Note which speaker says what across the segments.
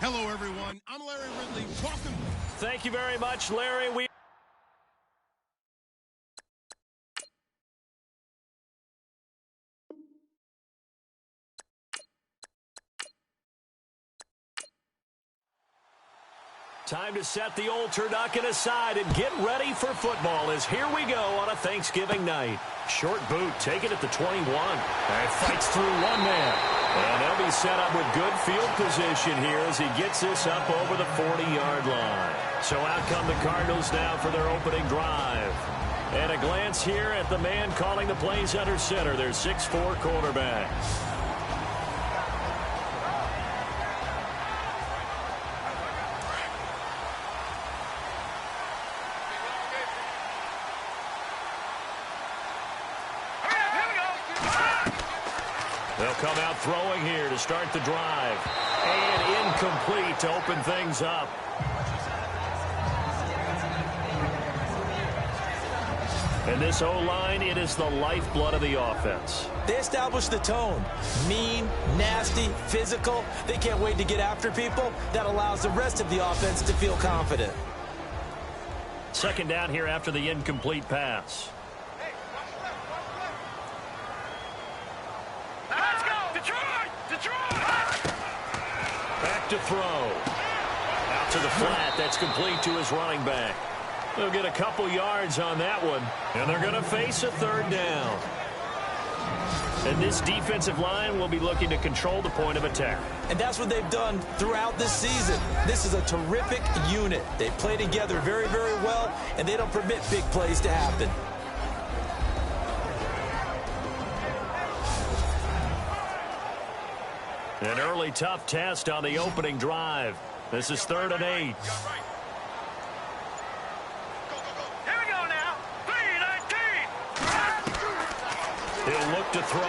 Speaker 1: Hello, everyone. I'm Larry Ridley. Welcome.
Speaker 2: Thank you very much, Larry. Time to set the old turducken aside and get ready for football as here we go on a Thanksgiving night. Short boot taken at the 21. And fights through one man. And they'll be set up with good field position here as he gets this up over the 40-yard line. So out come the Cardinals now for their opening drive. And a glance here at the man calling the plays under center, their 6'4" quarterback. They'll come out throwing here to start the drive. And incomplete to open things up. And this O-line, it is the lifeblood of the offense.
Speaker 3: They establish the tone. Mean, nasty, physical. They can't wait to get after people. That allows the rest of the offense to feel confident.
Speaker 2: Second down here after the incomplete pass. Back to throw. Out to the flat. That's complete to his running back. They'll get a couple yards on that one. And they're going to face a third down. And this defensive line will be looking to control the point of attack.
Speaker 3: And that's what they've done throughout this season. This is a terrific unit. They play together very, very well, and they don't permit big plays to happen.
Speaker 2: An early tough test on the opening drive. This is 3rd and 8.
Speaker 4: Here we go now. 3-19.
Speaker 2: He'll look to throw.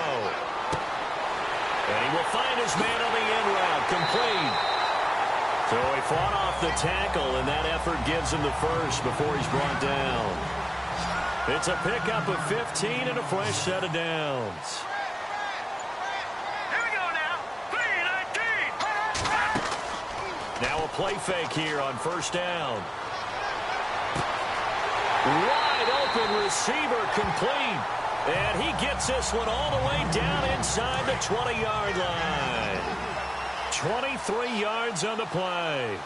Speaker 2: And he will find his man on the end route. Complete. So he fought off the tackle, and that effort gives him the first before he's brought down. It's a pickup of 15 and a fresh set of downs. Now a play fake here on first down. Wide open receiver complete. And he gets this one all the way down inside the 20-yard line. 23 yards on the play.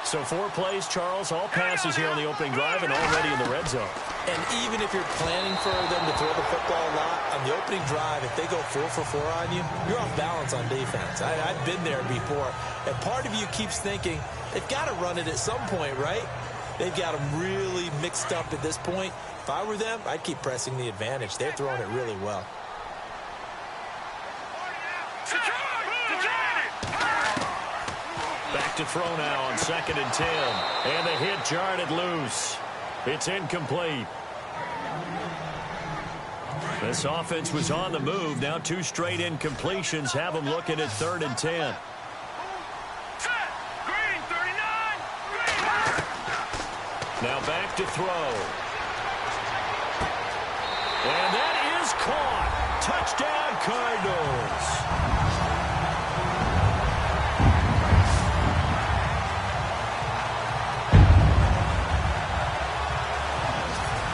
Speaker 2: So 4 plays, Charles, all passes here on the opening drive and already in the red zone.
Speaker 3: And even if you're planning for them to throw the football a lot, on the opening drive, if they go 4 for 4 on you, you're off balance on defense. I've been there before. And part of you keeps thinking, they've got to run it at some point, right? They've got them really mixed up at this point. If I were them, I'd keep pressing the advantage. They're throwing it really well.
Speaker 2: Back to throw now on 2nd and 10. And the hit jarred loose. It's incomplete. This offense was on the move. Now 2 straight incompletions have them looking at 3rd and 10. Now back to throw. And that is caught. Touchdown, Cardinals.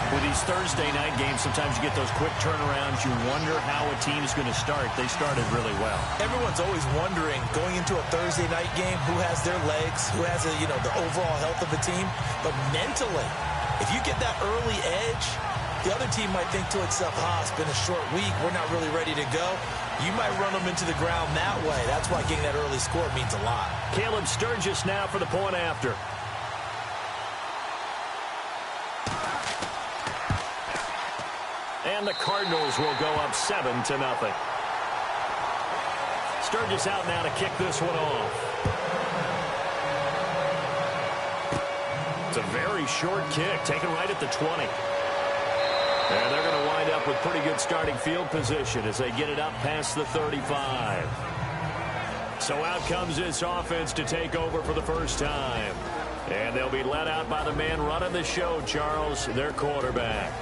Speaker 2: With these Thursday night games, sometimes you get those quick turnarounds. You wonder how a team is going to start. They started really well.
Speaker 3: Everyone's always wondering, going into a Thursday night game, who has their legs, who has the overall health of the team. But mentally, if you get that early edge, the other team might think to itself, it's been a short week. We're not really ready to go. You might run them into the ground that way. That's why getting that early score means a lot.
Speaker 2: Caleb Sturgis now for the point after. And the Cardinals will go up 7-0. Sturgis out now to kick this one off. It's a very short kick, taken right at the 20. And they're going to wind up with pretty good starting field position as they get it up past the 35. So out comes this offense to take over for the first time. And they'll be led out by the man running the show, Charles, their quarterback.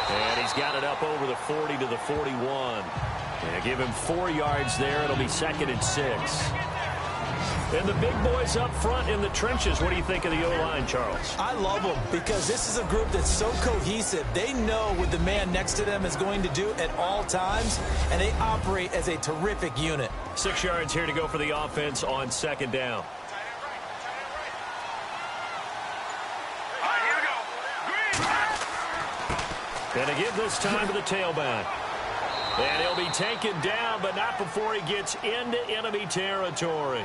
Speaker 2: And he's got it up over the 40 to the 41. And give him 4 yards there. It'll be 2nd and 6. And the big boys up front in the trenches. What do you think of the O-line, Charles?
Speaker 3: I love them because this is a group that's so cohesive. They know what the man next to them is going to do at all times, and they operate as a terrific unit.
Speaker 2: 6 yards here to go for the offense on 2nd down. And to give this time to the tailback. And he'll be taken down, but not before he gets into enemy territory.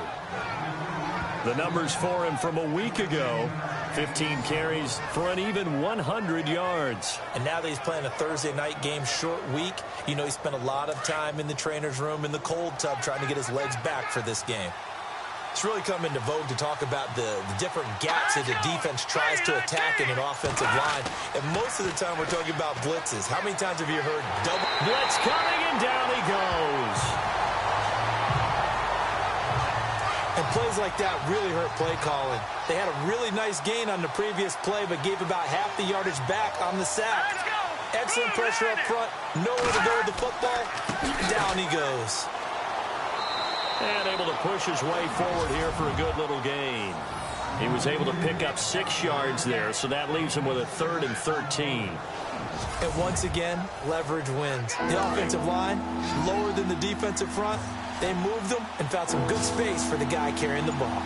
Speaker 2: The numbers for him from a week ago, 15 carries for an even 100 yards.
Speaker 3: And now that he's playing a Thursday night game, short week, you know he spent a lot of time in the trainer's room in the cold tub trying to get his legs back for this game. It's really come into vogue to talk about the different gaps that the defense tries to attack in an offensive line. And most of the time we're talking about blitzes. How many times have you heard double
Speaker 2: blitz coming, and down he goes.
Speaker 3: And plays like that really hurt play calling. They had a really nice gain on the previous play, but gave about half the yardage back on the sack. Excellent pressure up front. Nowhere to go with the football. Down he goes.
Speaker 2: And able to push his way forward here for a good little gain. He was able to pick up 6 yards there, so that leaves him with a 3rd and 13.
Speaker 3: And once again, leverage wins. The offensive line, lower than the defensive front. They moved them and found some good space for the guy carrying the ball.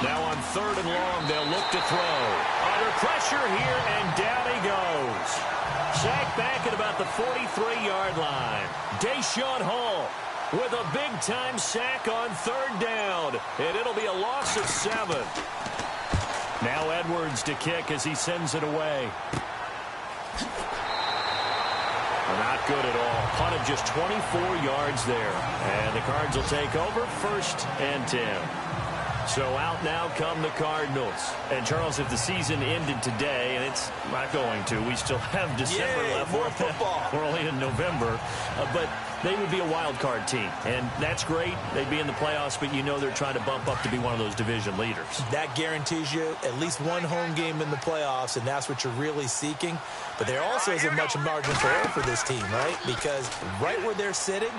Speaker 2: Now on 3rd and long, they'll look to throw. Under pressure here, and down he goes. Sacked back at about the 43-yard line. Deshaun Hall with a big-time sack on 3rd down. And it'll be a loss of 7. Now Edwards to kick as he sends it away. Not good at all. Punted just 24 yards there. And the Cards will take over 1st and 10. So out now come the Cardinals. And, Charles, if the season ended today, and it's not going to, we still have December left.
Speaker 3: More football.
Speaker 2: We're only in November. But they would be a wild card team. And that's great. They'd be in the playoffs, but you know they're trying to bump up to be one of those division leaders.
Speaker 3: That guarantees you at least one home game in the playoffs, and that's what you're really seeking. But there also isn't much margin for error for this team, right? Because right where they're sitting,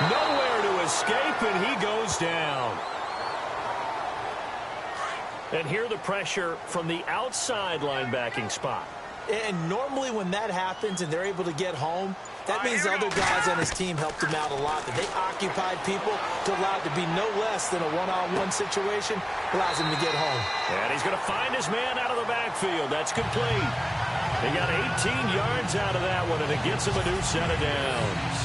Speaker 2: nowhere to escape, and he goes down. And here the pressure from the outside linebacking spot.
Speaker 3: And normally when that happens and they're able to get home, that means the other guys on his team helped him out a lot. That they occupied people to allow it to be no less than a one-on-one situation, allows him to get home.
Speaker 2: And he's going to find his man out of the backfield. That's complete. He got 18 yards out of that one, and it gets him a new set of downs.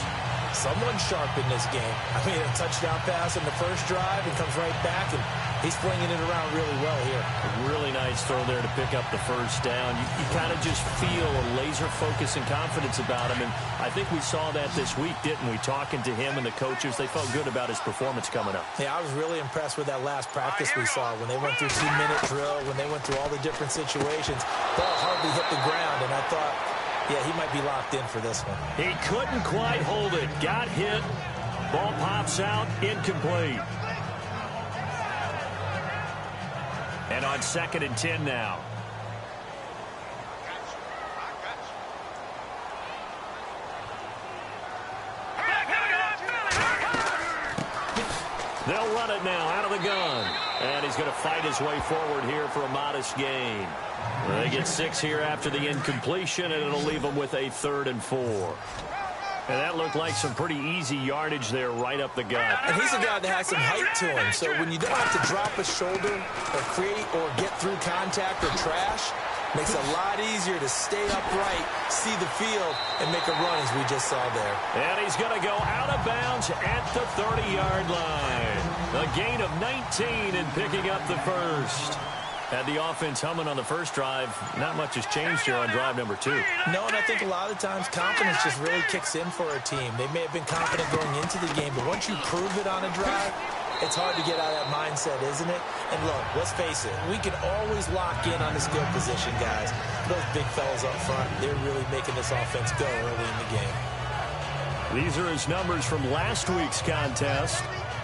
Speaker 3: Someone sharp in this game. I mean, a touchdown pass in the first drive and comes right back, and he's flinging it around really well here.
Speaker 2: A really nice throw there to pick up the first down. You kind of just feel a laser focus and confidence about him, and I think we saw that this week, didn't we? Talking to him and the coaches, they felt good about his performance coming up.
Speaker 3: Yeah, I was really impressed with that last practice we saw when they went through 2-minute drill, when they went through all the different situations. Ball hardly hit the ground, and I thought, yeah, he might be locked in for this one.
Speaker 2: He couldn't quite hold it. Got hit. Ball pops out. Incomplete. And on 2nd and 10 now. They'll run it now out of the gun. And he's going to fight his way forward here for a modest gain. They get 6 here after the incompletion, and it'll leave them with a 3rd and 4. And that looked like some pretty easy yardage there right up the gut.
Speaker 3: And he's a guy that has some height to him. So when you don't have to drop a shoulder or create or get through contact or trash, makes it a lot easier to stay upright, see the field, and make a run as we just saw there.
Speaker 2: And he's going to go out of bounds at the 30-yard line. A gain of 19 and picking up the first. Had the offense humming on the first drive. Not much has changed here on drive number 2.
Speaker 3: No, and I think a lot of times confidence just really kicks in for a team. They may have been confident going into the game, but once you prove it on a drive, it's hard to get out of that mindset, isn't it? And look, let's face it, we can always lock in on the skill position, guys. Those big fellas up front, they're really making this offense go early in the game.
Speaker 2: These are his numbers from last week's contest.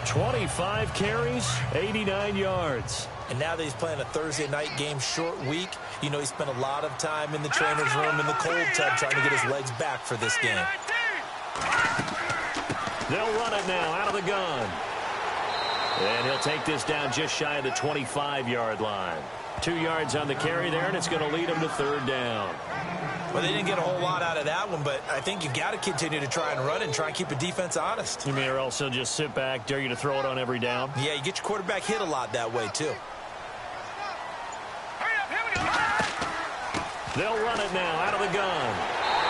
Speaker 2: 25 carries, 89 yards.
Speaker 3: And now that he's playing a Thursday night game, short week, you know he spent a lot of time in the trainer's room in the cold tub trying to get his legs back for this game.
Speaker 2: They'll run it now out of the gun. And he'll take this down just shy of the 25-yard line. 2 yards on the carry there, and it's going to lead him to third down.
Speaker 3: Well, they didn't get a whole lot out of that one, but I think you got to continue to try and run and try and keep the defense honest.
Speaker 2: You mean, or else he'll just sit back, dare you to throw it on every down?
Speaker 3: Yeah, you get your quarterback hit a lot that way, too.
Speaker 2: They'll run it now out of the gun.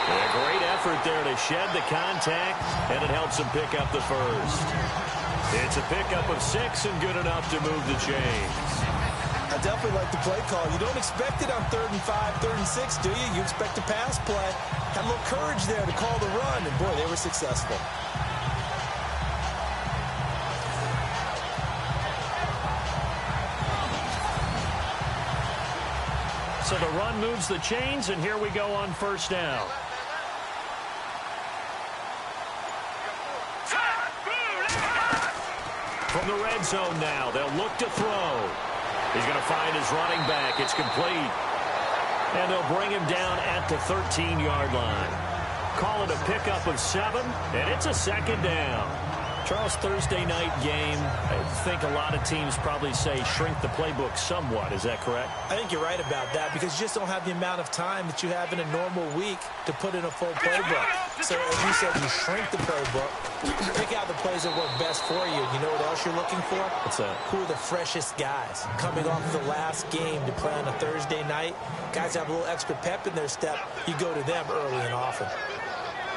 Speaker 2: A great effort there to shed the contact, and it helps him pick up the first. It's a pickup of 6 and good enough to move the chains.
Speaker 3: I definitely like the play call. You don't expect it on 3rd and 5, 3rd and 6, do you? You expect a pass play. Had a little courage there to call the run, and boy, they were successful.
Speaker 2: So the run moves the chains, and here we go on first down. From the red zone now, they'll look to throw. He's going to find his running back. It's complete. And they'll bring him down at the 13-yard line. Call it a pickup of 7, and it's a second down. Charles, Thursday night game, I think a lot of teams probably say shrink the playbook somewhat. Is that correct?
Speaker 3: I think you're right about that because you just don't have the amount of time that you have in a normal week to put in a full playbook. So as you said, you shrink the playbook, pick out the plays that work best for you. You know what else you're looking for?
Speaker 2: What's that?
Speaker 3: Who are the freshest guys coming off the last game to play on a Thursday night? Guys have a little extra pep in their step. You go to them early and often.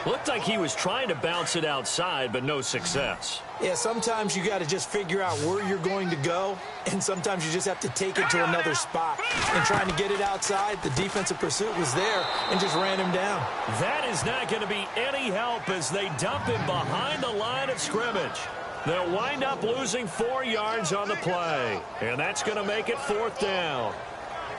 Speaker 2: Looked like he was trying to bounce it outside, but no success.
Speaker 3: Yeah, sometimes you got to just figure out where you're going to go, and sometimes you just have to take it to another spot. And trying to get it outside, the defensive pursuit was there and just ran him down.
Speaker 2: That is not going to be any help as they dump him behind the line of scrimmage. They'll wind up losing 4 yards on the play, and that's going to make it 4th down.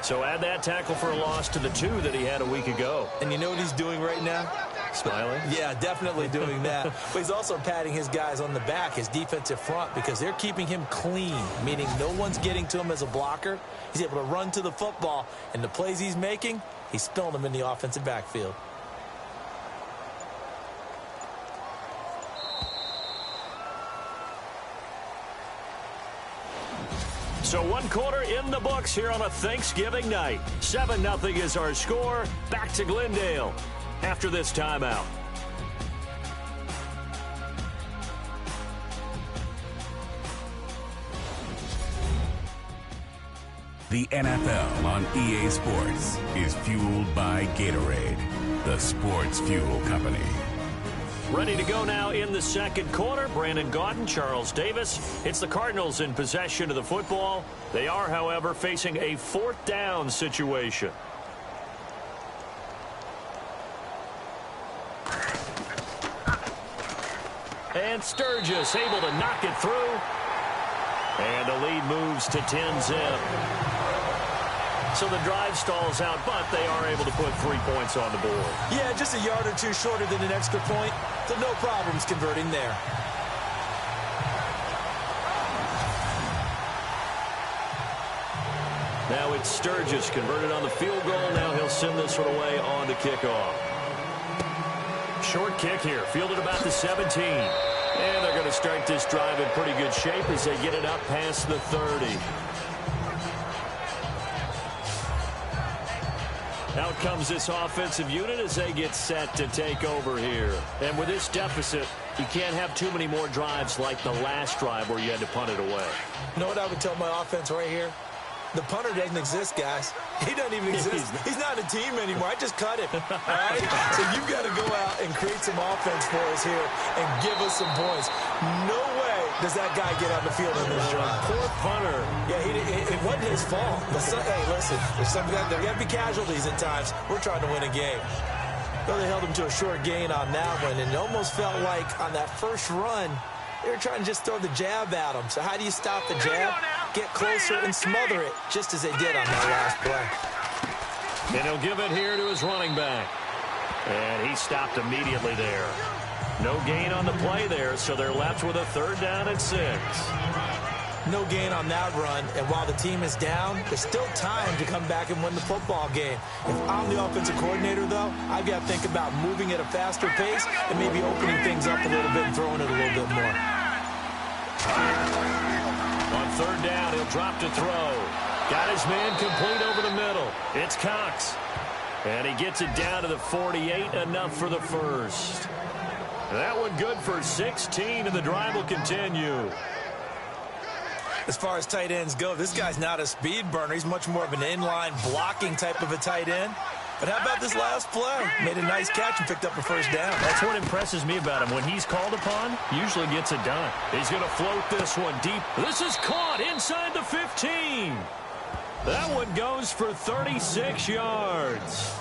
Speaker 2: So add that tackle for a loss to the 2 that he had a week ago.
Speaker 3: And you know what he's doing right now?
Speaker 2: Smiling?
Speaker 3: Yeah, definitely doing that. But he's also patting his guys on the back, his defensive front, because they're keeping him clean, meaning no one's getting to him as a blocker. He's able to run to the football, and the plays he's making, he's spilling them in the offensive backfield.
Speaker 2: So 1 quarter in the books here on a Thanksgiving night. 7-0 is our score. Back to Glendale after this timeout.
Speaker 5: The NFL on EA Sports is fueled by Gatorade, the sports fuel company.
Speaker 2: Ready to go now in the 2nd quarter. Brandon Gaudin, Charles Davis. It's the Cardinals in possession of the football. They are, however, facing a 4th down situation. And Sturgis able to knock it through. And the lead moves to 10-zip. So the drive stalls out, but they are able to put 3 points on the board.
Speaker 3: Yeah, just a yard or 2 shorter than an extra point. So no problems converting there.
Speaker 2: Now it's Sturgis converted on the field goal. Now he'll send this one away on the kickoff. Short kick here, fielded about the 17. And they're going to start this drive in pretty good shape as they get it up past the 30. Out comes this offensive unit as they get set to take over here. And with this deficit, you can't have too many more drives like the last drive where you had to punt it away.
Speaker 3: You know what I would tell my offense right here? The punter doesn't exist, guys. He doesn't even exist. He's not a team anymore. I just cut him. All right? So you've got to go out and create some offense for us here and give us some points. No way does that guy get on the field in this drive.
Speaker 2: Poor punter.
Speaker 3: Yeah, it wasn't his fault. But hey, listen, there's there got to be casualties at times. We're trying to win a game. Well, they held him to a short gain on that one, and it almost felt like on that first run, they were trying to just throw the jab at him. So how do you stop the jab? Get closer and smother it, just as they did on that last play.
Speaker 2: And he'll give it here to his running back. And he stopped immediately there. No gain on the play there, so they're left with a 3rd down and 6.
Speaker 3: No gain on that run, and while the team is down, there's still time to come back and win the football game. If I'm the offensive coordinator, though, I've got to think about moving at a faster pace and maybe opening things up a little bit and throwing it a little bit more.
Speaker 2: On 3rd down, he'll drop to throw. Got his man complete over the middle. It's Cox. And he gets it down to the 48, enough for the first. That one good for 16, and the drive will continue.
Speaker 3: As far as tight ends go, this guy's not a speed burner. He's much more of an inline blocking type of a tight end. But how about this last play? Made a nice catch and picked up a 1st down.
Speaker 2: That's what impresses me about him. When he's called upon, usually gets it done. He's going to float this one deep. This is caught inside the 15. That one goes for 36 yards.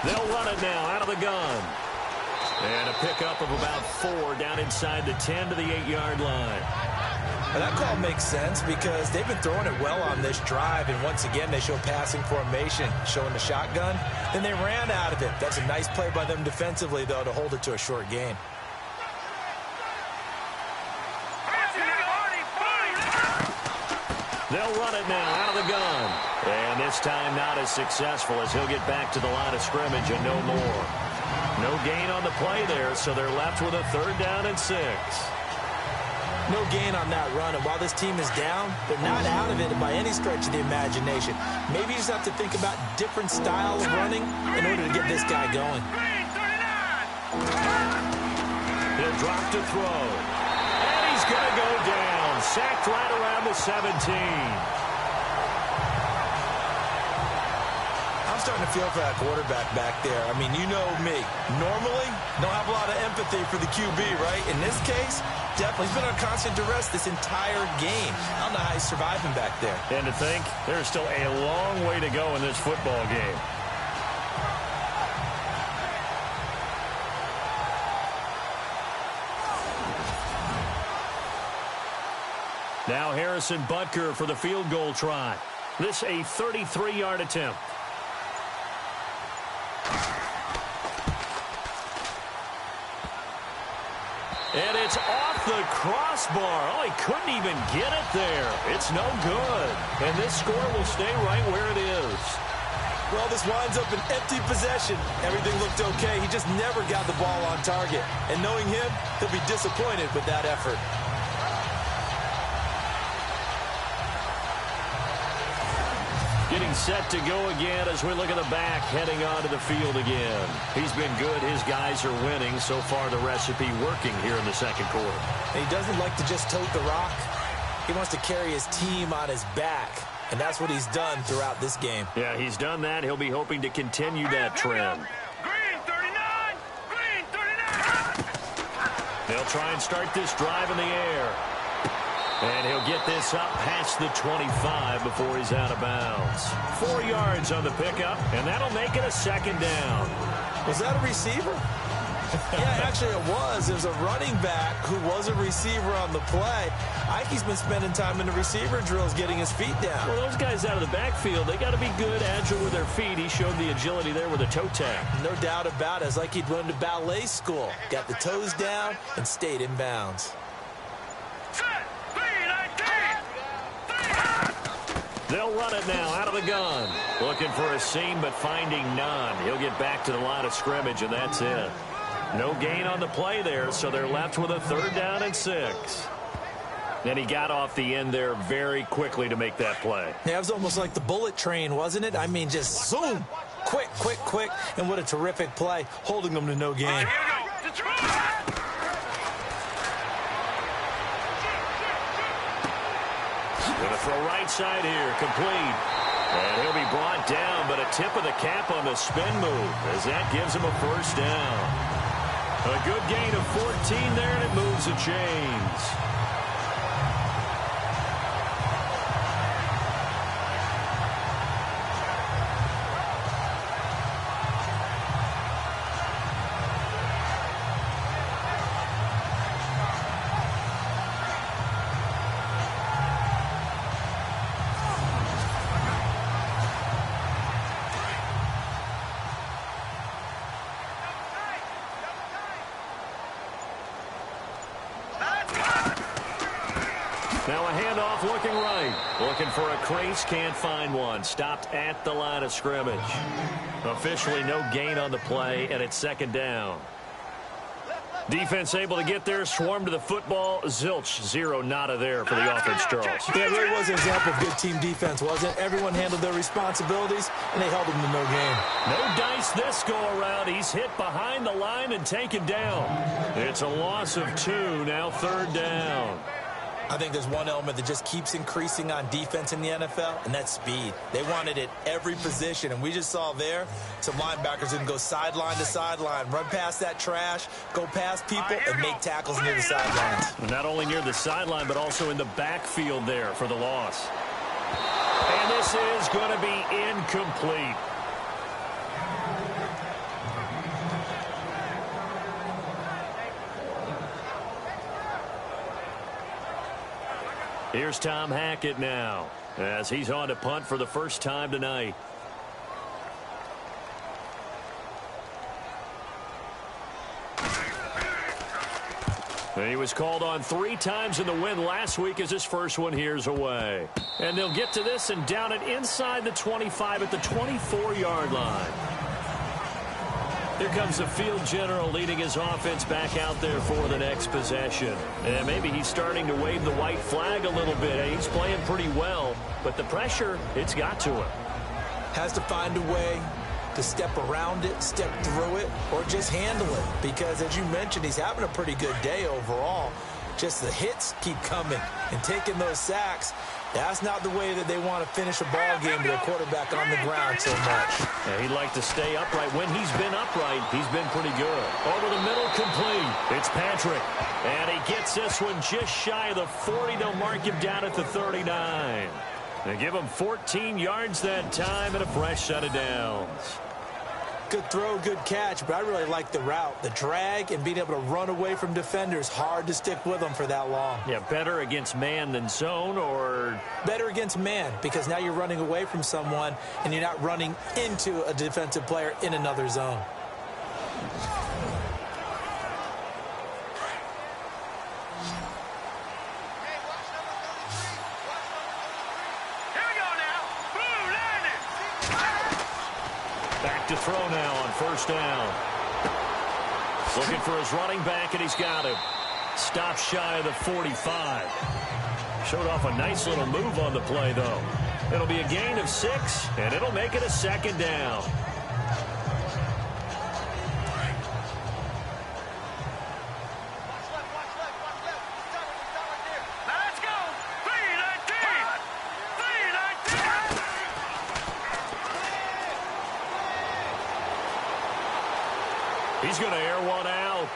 Speaker 2: They'll run it now out of the gun. And a pickup of about 4 down inside the 10 to the 8-yard line.
Speaker 3: Now that call makes sense because they've been throwing it well on this drive, and once again they show passing formation, showing the shotgun. Then they ran out of it. That's a nice play by them defensively, though, to hold it to a short gain.
Speaker 2: They'll run it now out of the gun. And this time not as successful as he'll get back to the line of scrimmage and no more. No gain on the play there, so they're left with a 3rd down and 6.
Speaker 3: No gain on that run, and while this team is down, they're not out of it by any stretch of the imagination. Maybe you just have to think about different style of running in order to get this guy going.
Speaker 2: He'll drop to throw. And he's going to go down. Sacked right around the 17.
Speaker 3: I'm starting to feel for that quarterback back there. I mean, you know me. Normally, don't have a lot of empathy for the QB, right? In this case, definitely. He's been on constant duress this entire game. I don't know how he's surviving back there.
Speaker 2: And to think, there's still a long way to go in this football game. Now Harrison Butker for the field goal try. This a 33-yard attempt. And it's off the crossbar. Oh, he couldn't even get it there. It's no good. And this score will stay right where it is.
Speaker 3: Well, this winds up an empty possession. Everything looked okay. He just never got the ball on target. And knowing him, he'll be disappointed with that effort.
Speaker 2: Getting set to go again as we look at the back heading onto the field again. He's been good. His guys are winning. So far, the recipe working here in the second quarter.
Speaker 3: And he doesn't like to just tote the rock. He wants to carry his team on his back. And that's what he's done throughout this game.
Speaker 2: Yeah, he's done that. He'll be hoping to continue that trend.
Speaker 4: Green 39! Green 39!
Speaker 2: They'll try and start this drive in the air. And he'll get this up past the 25 before he's out of bounds. 4 yards on the pickup, and that'll make it a 2nd down.
Speaker 3: Was that a receiver? Yeah, actually it was. It was a running back who was a receiver on the play. I think he's been spending time in the receiver drills getting his feet down.
Speaker 2: Well, those guys out of the backfield, they got to be good, agile with their feet. He showed the agility there with a toe tag.
Speaker 3: No doubt about it. It's like he'd went to ballet school. Got the toes down and stayed in bounds.
Speaker 2: They'll run it now out of the gun. Looking for a seam, but finding none. He'll get back to the line of scrimmage, and that's it. No gain on the play there, so they're left with a 3rd down and 6. And he got off the end there very quickly to make that play.
Speaker 3: Yeah, it was almost like the bullet train, wasn't it? I mean, just zoom. Quick, quick, quick. And what a terrific play, holding them to no gain.
Speaker 4: Here we go. Detroit!
Speaker 2: Going to throw right side here, complete. And he'll be brought down, but a tip of the cap on the spin move as that gives him a 1st down. A good gain of 14 there, and it moves the chains. Now a handoff looking right. Looking for a crease, can't find one. Stopped at the line of scrimmage. Officially no gain on the play, and it's second down. Defense able to get there, swarm to the football. Zilch, zero, nada there for the offense, Charles.
Speaker 3: Yeah, it really was an example of good team defense, wasn't it? Everyone handled their responsibilities, and they held them to no gain.
Speaker 2: No dice this go-around. He's hit behind the line and taken down. It's a loss of 2, now third down.
Speaker 3: I think there's one element that just keeps increasing on defense in the NFL, and that's speed. They want it at every position, and we just saw there some linebackers who can go sideline to sideline, run past that trash, go past people, and make tackles near the sidelines.
Speaker 2: Not only near the sideline, but also in the backfield there for the loss. And this is going to be incomplete. Here's Tom Hackett now as he's on to punt for the first time tonight. He was called on 3 times in the win last week as his first one here's away. And they'll get to this and down it inside the 25 at the 24-yard line. Here comes the field general leading his offense back out there for the next possession. And maybe he's starting to wave the white flag a little bit. He's playing pretty well, but the pressure, it's got to him.
Speaker 3: Has to find a way to step around it, step through it, or just handle it. Because, as you mentioned, he's having a pretty good day overall. Just the hits keep coming and taking those sacks. That's not the way that they want to finish a ball game with their quarterback on the ground so much.
Speaker 2: Yeah, he'd like to stay upright. When he's been upright, he's been pretty good. Over the middle, complete. It's Patrick. And he gets this one just shy of the 40. They'll mark him down at the 39. They give him 14 yards that time and a fresh set of downs.
Speaker 3: Good throw, good catch, but I really like the route. The drag and being able to run away from defenders, hard to stick with them for that long.
Speaker 2: Yeah, better against man than zone, or?
Speaker 3: Better against man, because now you're running away from someone and you're not running into a defensive player in another zone.
Speaker 2: To throw now on first down. Looking for his running back, and he's got him. Stop shy of the 45. Showed off a nice little move on the play, though. It'll be a gain of 6, and it'll make it a second down. He's going to air one out.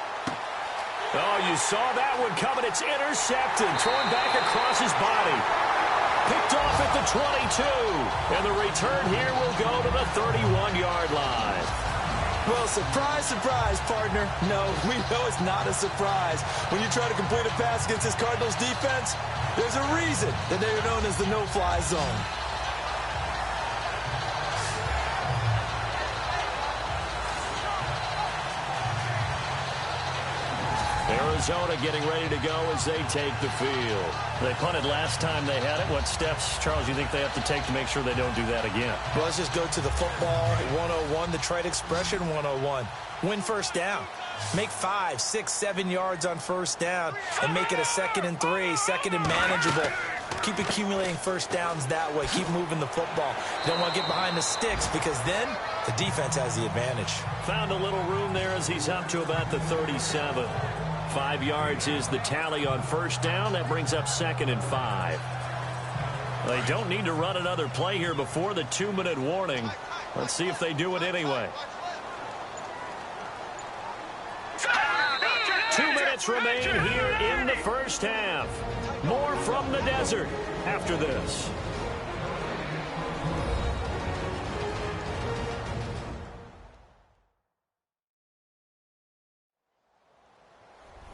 Speaker 2: Oh, you saw that one coming. It's intercepted. Thrown back across his body. Picked off at the 22. And the return here will go to the 31-yard line.
Speaker 3: Well, surprise, surprise, partner. No, we know it's not a surprise. When you try to complete a pass against this Cardinals defense, there's a reason that they are known as the no-fly zone.
Speaker 2: Arizona getting ready to go as they take the field. They punted last time they had it. What steps, Charles, you think they have to take to make sure they don't do that again?
Speaker 3: Well, let's just go to the football 101, the trade expression 101. Win first down. Make 5, 6, 7 yards on first down and make it a 2nd and 3, 2nd and manageable. Keep accumulating first downs that way. Keep moving the football. You don't want to get behind the sticks because then the defense has the advantage. Found
Speaker 2: a little room there as he's up to about the 37. 5 yards is the tally on first down. That brings up 2nd and 5. They don't need to run another play here before the 2-minute warning. Let's see if they do it anyway. 2 minutes remain here in the first half. More from the desert after this.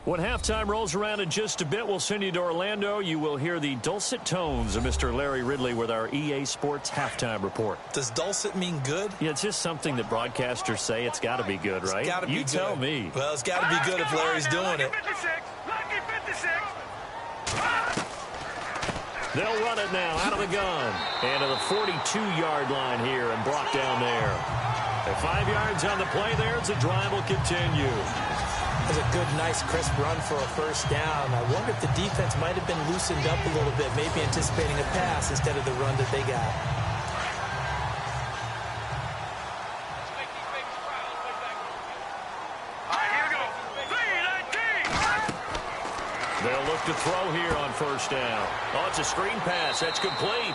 Speaker 2: When halftime rolls around in just a bit, we'll send you to Orlando. You will hear the dulcet tones of Mr. Larry Ridley with our EA Sports halftime report.
Speaker 3: Does dulcet mean good?
Speaker 2: Yeah, it's just something that broadcasters say. It's got to be good, right?
Speaker 3: It's got to be good.
Speaker 2: You tell me.
Speaker 3: Well, it's got to be good if Larry's doing it.
Speaker 2: They'll run it now out of the gun. And to the 42-yard line here and brought down there. At 5 yards on the play there, the drive will continue.
Speaker 3: That's a good, nice, crisp run for a first down. I wonder if the defense might have been loosened up a little bit, maybe anticipating a pass instead of the run that they got.
Speaker 2: They'll look to throw here on first down. Oh, it's a screen pass. That's complete.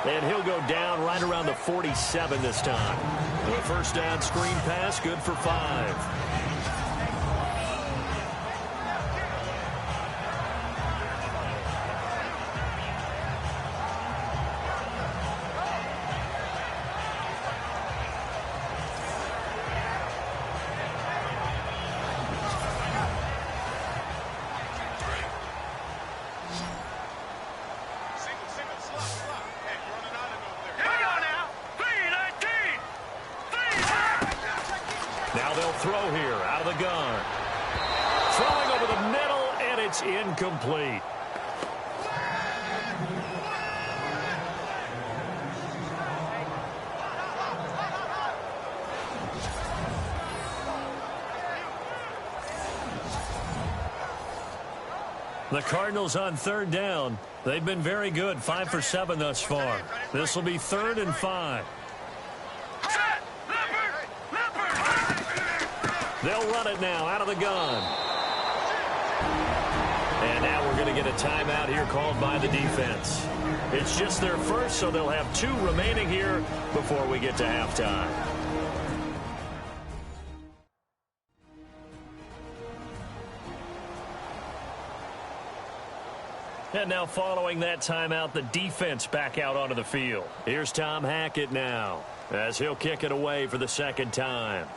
Speaker 2: And he'll go down right around the 47 this time. The first down screen pass, good for 5. Now they'll throw here out of the gun. Throwing over the middle, and it's incomplete. The Cardinals on third down. They've been very good, 5 for 7 thus far. This will be 3rd and 5. They'll run it now out of the gun. And now we're going to get a timeout here called by the defense. It's just their first, so they'll have 2 remaining here before we get to halftime. And now following that timeout, the defense back out onto the field. Here's Tom Hackett now as he'll kick it away for the second time.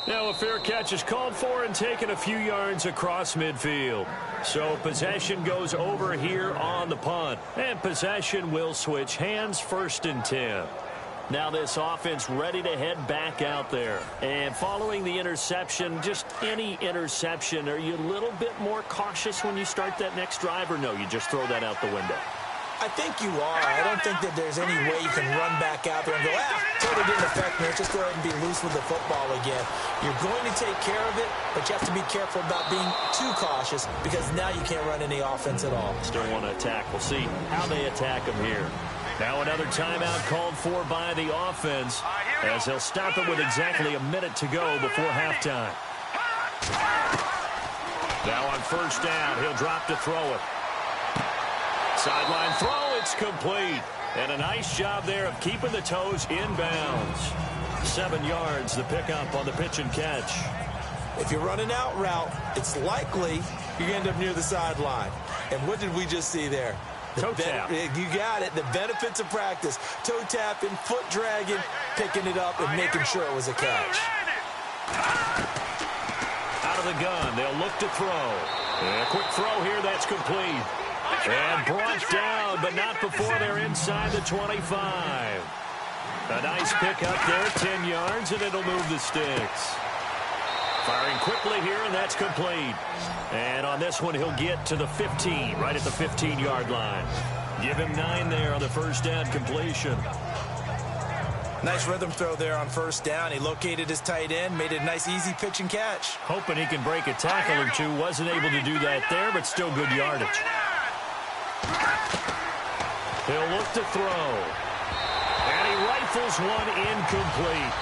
Speaker 2: Now a fair catch is called for and taken a few yards across midfield. So possession goes over here on the punt. And possession will switch hands, 1st and 10. Now this offense ready to head back out there. And following the interception, just any interception, are you a little bit more cautious when you start that next drive, or no, you just throw that out the window?
Speaker 3: I think you are. I don't think that there's any way you can run back out there and go, totally didn't affect me. Just go ahead and be loose with the football again. You're going to take care of it, but you have to be careful about being too cautious because now you can't run any offense at all.
Speaker 2: Still want to attack. We'll see how they attack them here. Now another timeout called for by the offense as they'll stop it with exactly a minute to go before halftime. Now on first down, he'll drop to throw it. Sideline throw, it's complete. And a nice job there of keeping the toes inbounds. 7 yards, the pickup on the pitch and catch.
Speaker 3: If you run an out route, it's likely you end up near the sideline. And what did we just see there?
Speaker 2: Toe tap.
Speaker 3: You got it. The benefits of practice. Toe tapping, foot dragging, picking it up, and making sure it was a catch.
Speaker 2: Out of the gun, they'll look to throw. And a quick throw here, that's complete. And brought down, but not before they're inside the 25. A nice pickup there, 10 yards, and it'll move the sticks. Firing quickly here, and that's complete. And on this one, he'll get to the 15, right at the 15-yard line. Give him 9 there on the first down completion.
Speaker 3: Nice rhythm throw there on first down. He located his tight end, made it a nice, easy pitch and catch.
Speaker 2: Hoping he can break a tackle or two. Wasn't able to do that there, but still good yardage. He'll look to throw. And he rifles one incomplete.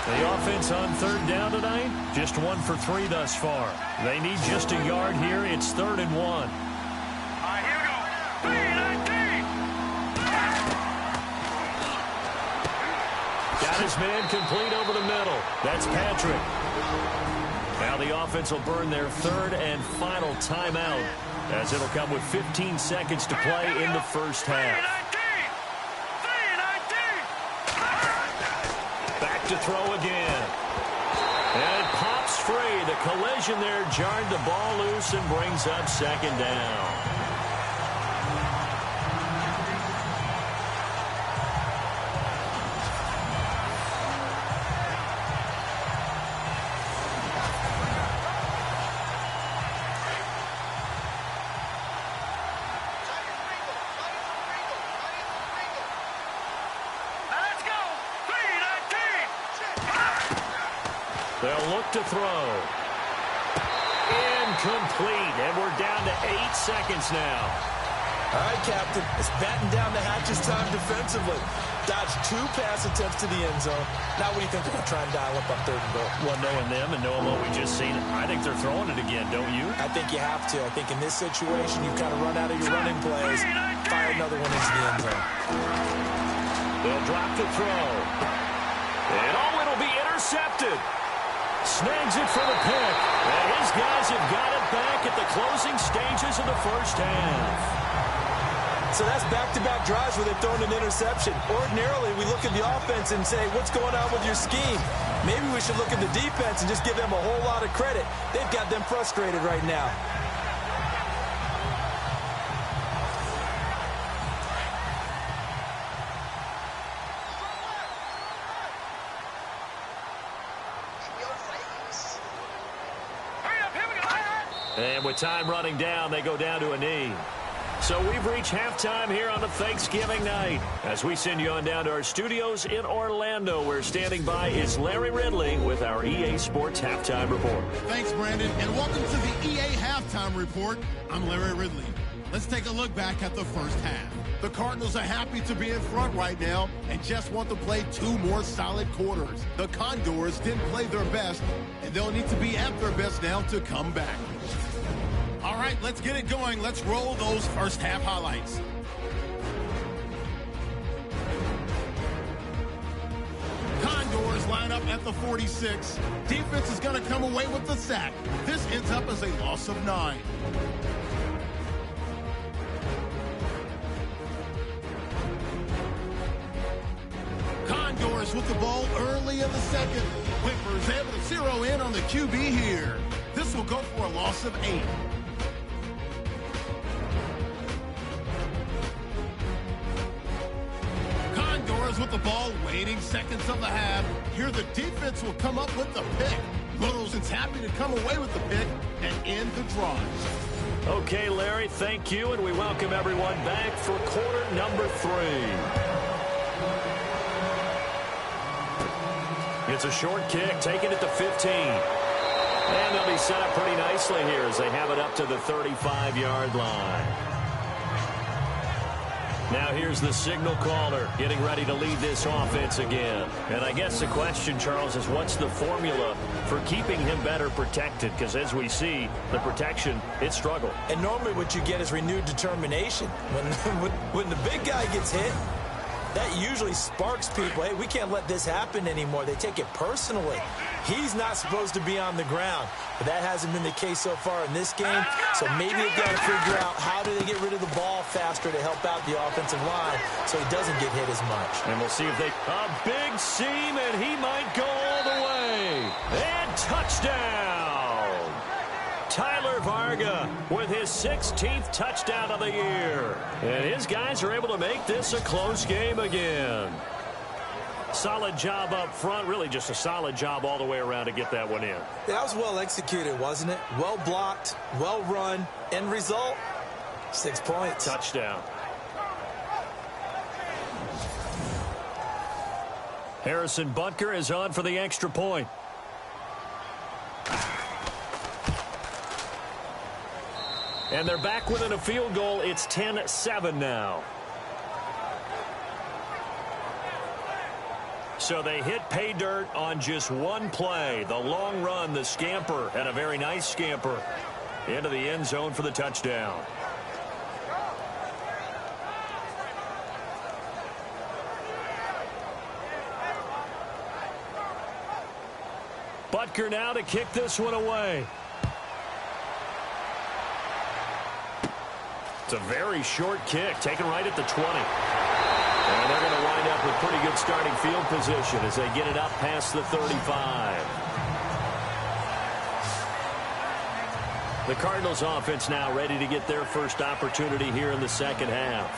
Speaker 2: The offense on third down tonight, just 1 for 3 thus far. They need just a yard here. It's 3rd and 1.
Speaker 4: Here we go. 3-19.
Speaker 2: Got his man complete over the middle. That's Patrick. Now the offense will burn their 3rd and final timeout as it'll come with 15 seconds to play in the first half. Back to throw again. And it pops free. The collision there jarred the ball loose and brings up second down. They'll look to throw. Incomplete, and we're down to 8 seconds now.
Speaker 3: All right, Captain, it's batten down the hatches time defensively. Dodged 2 pass attempts to the end zone. Now what do you think they're going to try and dial up on 3rd and goal?
Speaker 2: Well, knowing them and knowing what we just seen, I think they're throwing it again, don't you?
Speaker 3: I think you have to. I think in this situation, you kind of run out of your running plays, fire another one into the end zone.
Speaker 2: They'll drop the throw. And it'll be intercepted. Snags it for the pick. And his guys have got it back at the closing stages of the first half.
Speaker 3: So that's back-to-back drives where they've thrown an interception. Ordinarily, we look at the offense and say, what's going on with your scheme? Maybe we should look at the defense and just give them a whole lot of credit. They've got them frustrated right now.
Speaker 2: And with time running down, they go down to a knee. So we've reached halftime here on the Thanksgiving night. As we send you on down to our studios in Orlando, where standing by is Larry Ridley with our EA Sports Halftime Report.
Speaker 1: Thanks, Brandon, and welcome to the EA Halftime Report. I'm Larry Ridley. Let's take a look back at the first half. The Cardinals are happy to be in front right now and just want to play 2 more solid quarters. The Condors didn't play their best, and they'll need to be at their best now to come back. All right, let's get it going. Let's roll those first half highlights. Condors line up at the 46. Defense is going to come away with the sack. This ends up as a loss of 9. Condors with the ball early in the second. Whippers able to zero in on the QB here. This will go for a loss of 8. Condors with the ball, waiting seconds of the half. Here the defense will come up with the pick. Littleton's happy to come away with the pick and end the drive.
Speaker 2: Okay, Larry, thank you, and we welcome everyone back for quarter number 3. It's a short kick, taken at the 15. And they'll be set up pretty nicely here as they have it up to the 35-yard line. Now here's the signal caller getting ready to lead this offense again. And I guess the question, Charles, is what's the formula for keeping him better protected? Because as we see, the protection, it struggled.
Speaker 3: And normally what you get is renewed determination. When the big guy gets hit, that usually sparks people. Hey, we can't let this happen anymore. They take it personally. He's not supposed to be on the ground, but that hasn't been the case so far in this game. So maybe they've got to figure out how do they get rid of the ball faster to help out the offensive line so he doesn't get hit as much.
Speaker 2: And we'll see if they... A big seam, and he might go all the way. And touchdown! Tyler Varga with his 16th touchdown of the year. And his guys are able to make this a close game again. Solid job up front. Really just a solid job all the way around to get that one in.
Speaker 3: That was well executed, wasn't it? Well blocked, well run. End result, 6 points.
Speaker 2: Touchdown. Harrison Butker is on for the extra point. And they're back within a field goal. It's 10-7 now. So they hit pay dirt on just one play. The long run, the scamper, and a very nice scamper into the end zone for the touchdown. Butker now to kick this one away. It's a very short kick, taken right at the 20. And they're going to wind up with pretty good starting field position as they get it up past the 35. The Cardinals offense now ready to get their first opportunity here in the second half.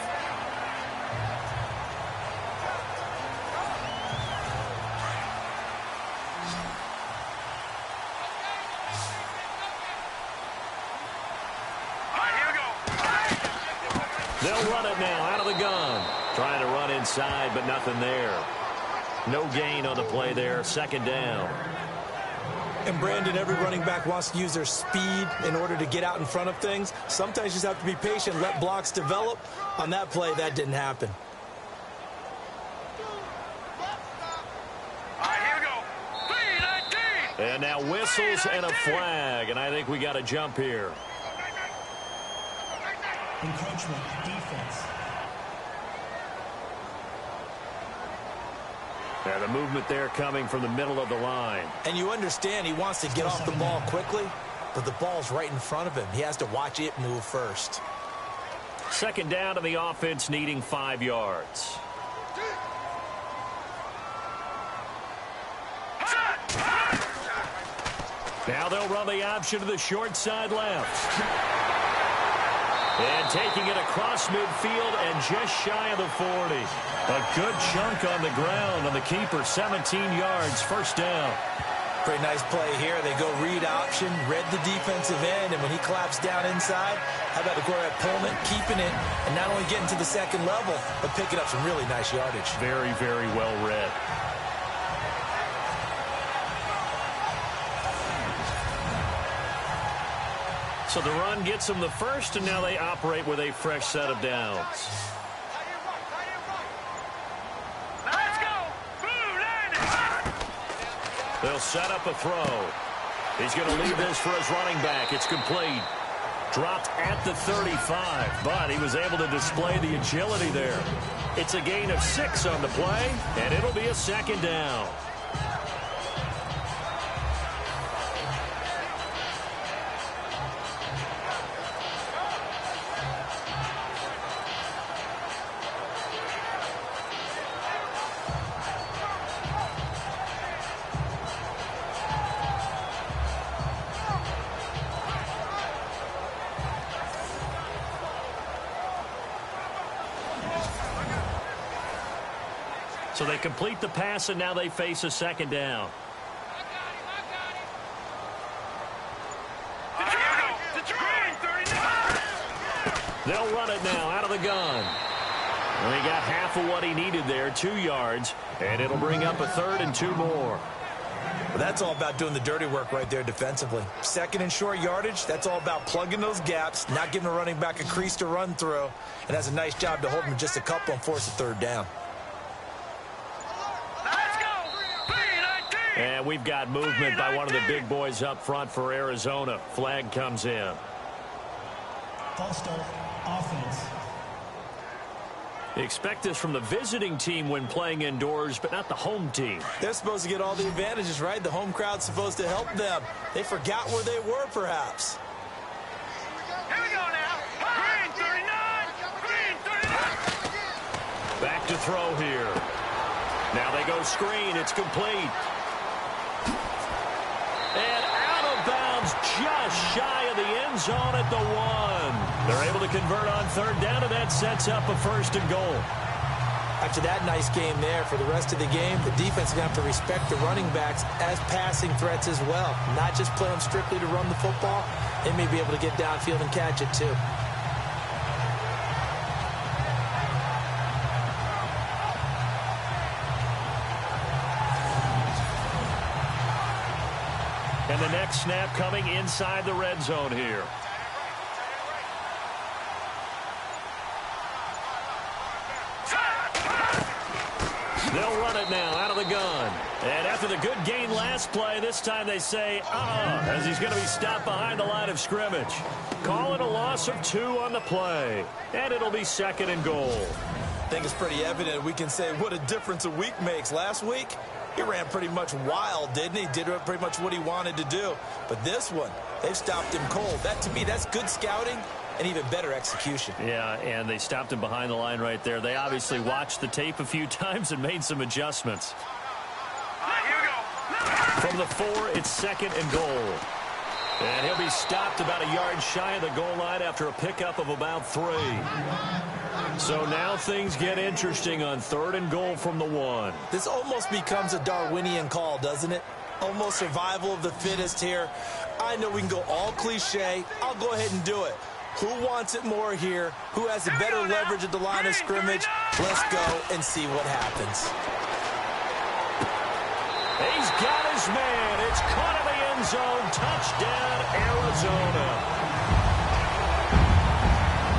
Speaker 2: They'll run it now out of the gun. Trying to run inside, but nothing there. No gain on the play there. Second down.
Speaker 3: And Brandon, every running back wants to use their speed in order to get out in front of things. Sometimes you just have to be patient, let blocks develop. On that play, that didn't happen.
Speaker 2: And now whistles and a flag, and I think we got a jump here.
Speaker 6: Encroachment, defense.
Speaker 2: Yeah, the movement there coming from the middle of the line.
Speaker 3: And you understand he wants to get off the ball quickly, but the ball's right in front of him. He has to watch it move first.
Speaker 2: Second down, and the offense needing 5 yards. Now they'll run the option to the short side left. And taking it across midfield and just shy of the 40. A good chunk on the ground on the keeper, 17 yards, first down.
Speaker 3: Pretty nice play here. They go read option, read the defensive end, and when he claps down inside, how about the quarterback Pullman keeping it and not only getting to the second level, but picking up some really nice yardage.
Speaker 2: Very, very well read. So the run gets them the first, and now they operate with a fresh set of downs. They'll set up a throw. He's going to leave this for his running back. It's complete. Dropped at the 35, but he was able to display the agility there. It's a gain of 6 on the play, and it'll be a second down. So they complete the pass, and now they face a second down. They'll run it now out of the gun. And he got half of what he needed there, 2 yards, and it'll bring up a 3rd and 2 more.
Speaker 3: Well, that's all about doing the dirty work right there defensively. Second and short yardage, that's all about plugging those gaps, not giving a running back a crease to run through, and that's a nice job to hold him just a couple and force a 3rd down.
Speaker 2: And we've got movement by one of the big boys up front for Arizona. Flag comes in.
Speaker 6: False start, offense.
Speaker 2: Expect this from the visiting team when playing indoors, but not the home team.
Speaker 3: They're supposed to get all the advantages, right? The home crowd's supposed to help them. They forgot where they were, perhaps.
Speaker 4: Here we go now. Green 39. Green 39.
Speaker 2: Back to throw here. Now they go screen. It's complete. And out of bounds just shy of the end zone at the 1. They're able to convert on 3rd down, and that sets up a 1st and goal.
Speaker 3: After that nice game there, for the rest of the game, the defense is going to have to respect the running backs as passing threats as well. Not just play them strictly to run the football. They may be able to get downfield and catch it too.
Speaker 2: And the next snap coming inside the red zone here. They'll run it now out of the gun. And after the good gain last play, this time they say, as he's going to be stopped behind the line of scrimmage. Calling a loss of 2 on the play. And it'll be 2nd and goal.
Speaker 3: I think it's pretty evident. We can say what a difference a week makes. Last week, he ran pretty much wild, didn't he? Did pretty much what he wanted to do. But this one, they've stopped him cold. That, to me, that's good scouting and even better execution.
Speaker 2: Yeah, and they stopped him behind the line right there. They obviously watched the tape a few times and made some adjustments.
Speaker 4: Here we go.
Speaker 2: From the 4, it's 2nd and goal. And he'll be stopped about a yard shy of the goal line after a pickup of about 3. So now things get interesting on 3rd and goal from the 1.
Speaker 3: This almost becomes a Darwinian call, doesn't it? Almost survival of the fittest here. I know we can go all cliche. I'll go ahead and do it. Who wants it more here? Who has the better leverage at the line of scrimmage? Let's go and see what happens.
Speaker 2: He's got his man. It's caught in the end zone. Touchdown, Arizona.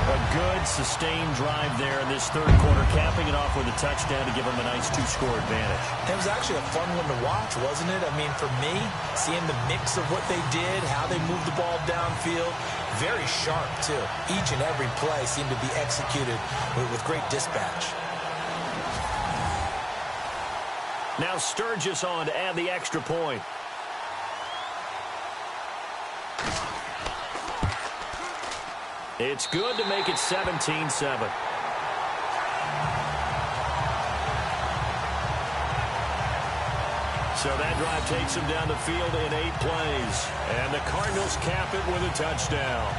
Speaker 2: A good, sustained drive there in this 3rd quarter, capping it off with a touchdown to give them a nice 2-score advantage.
Speaker 3: It was actually a fun one to watch, wasn't it? I mean, for me, seeing the mix of what they did, how they moved the ball downfield, very sharp, too. Each and every play seemed to be executed with great dispatch.
Speaker 2: Now Sturgis on to add the extra point. It's good to make it 17-7. So that drive takes them down the field in 8 plays. And the Cardinals cap it with a touchdown.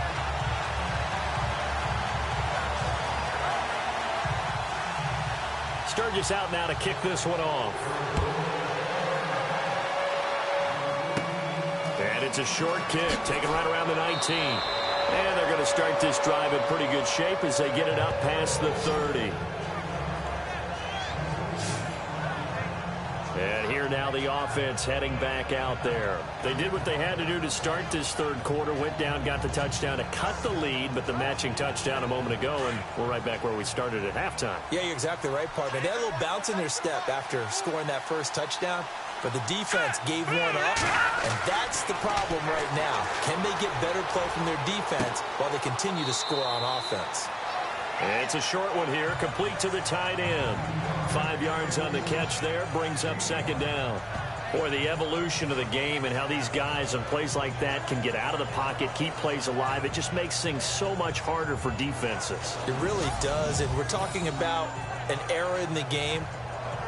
Speaker 2: Sturgis out now to kick this one off. And it's a short kick, taken right around the 19. And they're going to start this drive in pretty good shape as they get it up past the 30. And here now the offense heading back out there. They did what they had to do to start this 3rd quarter. Went down, got the touchdown to cut the lead, but the matching touchdown a moment ago, and we're right back where we started at halftime.
Speaker 3: Yeah, you're exactly right, partner. They had a little bounce in their step after scoring that first touchdown, but the defense gave one up, and that's the problem right now. Can they get better play from their defense while they continue to score on offense?
Speaker 2: It's a short one here, complete to the tight end. 5 yards on the catch there, brings up 2nd down. Boy, the evolution of the game and how these guys on plays like that can get out of the pocket, keep plays alive, it just makes things so much harder for defenses.
Speaker 3: It really does, and we're talking about an era in the game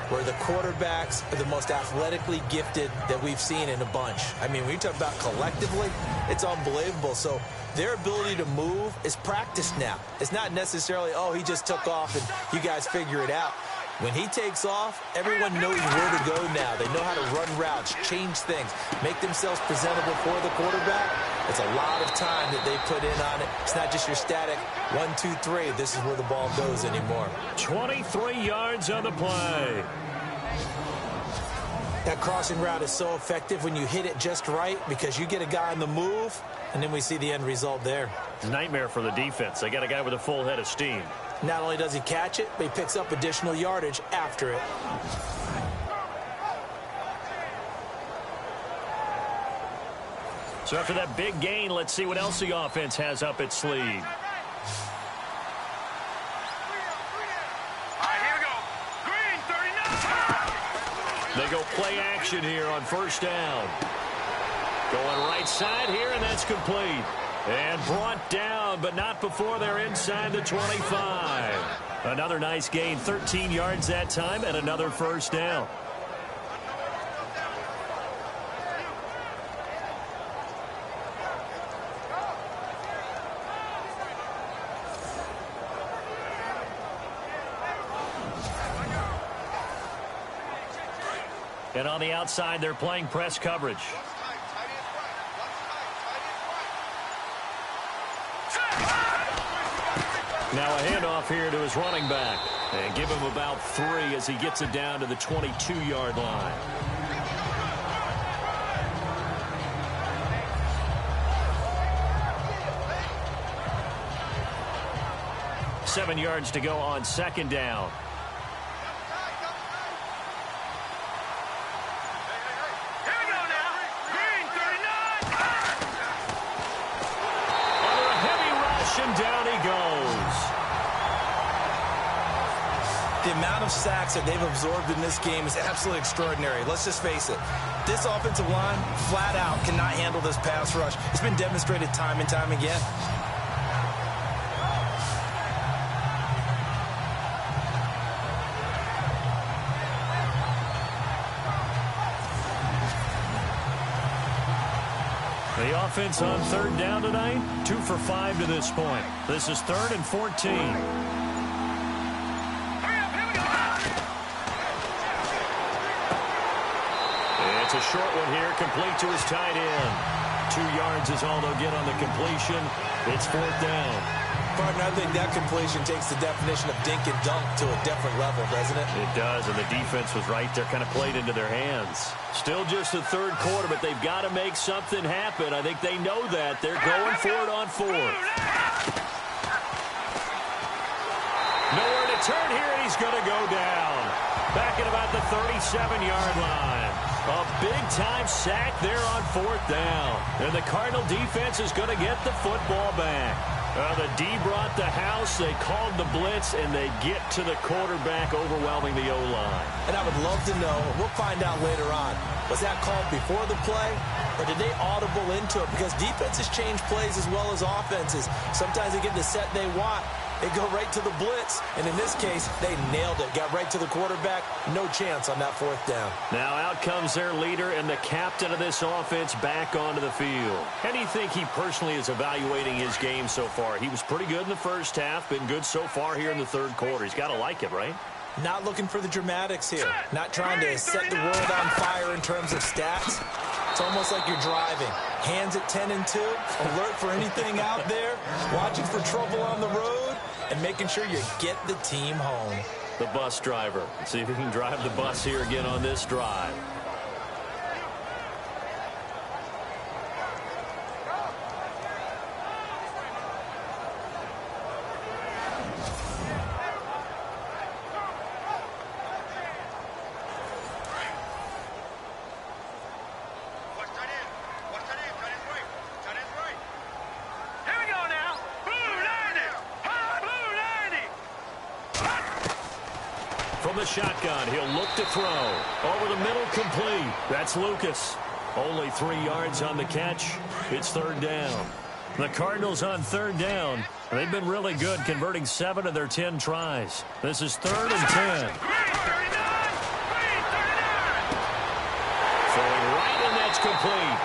Speaker 3: where the quarterbacks are the most athletically gifted that we've seen in a bunch. I mean, when you talk about collectively, it's unbelievable. So their ability to move is practiced now. It's not necessarily, oh, he just took off and you guys figure it out. When he takes off, everyone knows where to go now. They know how to run routes, change things, make themselves presentable for the quarterback. It's a lot of time that they put in on it. It's not just your static 1, 2, 3. This is where the ball goes anymore.
Speaker 2: 23 yards on the play.
Speaker 3: That crossing route is so effective when you hit it just right because you get a guy on the move, and then we see the end result there.
Speaker 2: It's a nightmare for the defense. They got a guy with a full head of steam.
Speaker 3: Not only does he catch it, but he picks up additional yardage after it.
Speaker 2: So after that big gain, let's see what else the offense has up its sleeve.
Speaker 4: All right, here we go. Green, 39.
Speaker 2: They go play action here on 1st down. Going right side here, and that's complete. And brought down, but not before they're inside the 25. Another nice gain, 13 yards that time, and another 1st down. And on the outside, they're playing press coverage. Now a handoff here to his running back. And give him about 3 as he gets it down to the 22-yard line. Seven yards to go on 2nd down. And down he goes.
Speaker 3: The amount of sacks that they've absorbed in this game is absolutely extraordinary. Let's just face it. This offensive line, flat out, cannot handle this pass rush. It's been demonstrated time and time again.
Speaker 2: The offense on third down tonight, 2 for 5 to this point. This is 3rd and 14. It's a short one here, complete to his tight end. 2 yards is all they'll get on the completion. It's 4th down.
Speaker 3: Partner, I think that completion takes the definition of dink and dunk to a different level, doesn't it?
Speaker 2: It does, and the defense was right there, kind of played into their hands. Still just the 3rd quarter, but they've got to make something happen. I think they know that. They're going for it on 4th. Nowhere to turn here, and he's going to go down. Back at about the 37-yard line. A big-time sack there on 4th down. And the Cardinal defense is going to get the football back. The D brought the house. They called the blitz, and they get to the quarterback, overwhelming the O-line.
Speaker 3: And I would love to know, we'll find out later on, was that called before the play, or did they audible into it? Because defenses change plays as well as offenses. Sometimes they get the set they want. They go right to the blitz, and in this case, they nailed it. Got right to the quarterback. No chance on that 4th down.
Speaker 2: Now out comes their leader and the captain of this offense back onto the field. How do you think he personally is evaluating his game so far? He was pretty good in the first half, been good so far here in the 3rd quarter. He's got to like it, right?
Speaker 3: Not looking for the dramatics here. Not trying to set the world on fire in terms of stats. It's almost like you're driving. Hands at 10 and 2, alert for anything out there, watching for trouble on the road, and making sure you get the team home.
Speaker 2: The bus driver. See if he can drive the bus here again on this drive. From the shotgun, he'll look to throw. Over the middle, complete. That's Lucas. Only 3 yards on the catch. It's 3rd down. The Cardinals on 3rd down. They've been really good, converting 7 of their 10 tries. This is 3rd and 10. Throwing right, and that's complete.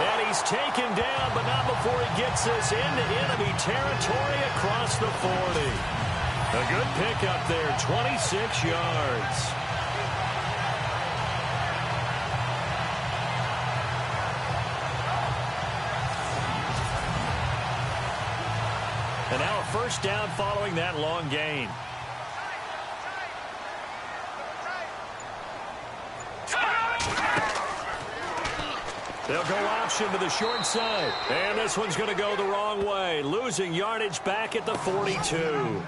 Speaker 2: And he's taken down, but not before he gets this into enemy territory across the 40. A good pickup there, 26 yards. And now a 1st down following that long gain. They'll go option to the short side. And this one's going to go the wrong way. Losing yardage back at the 42.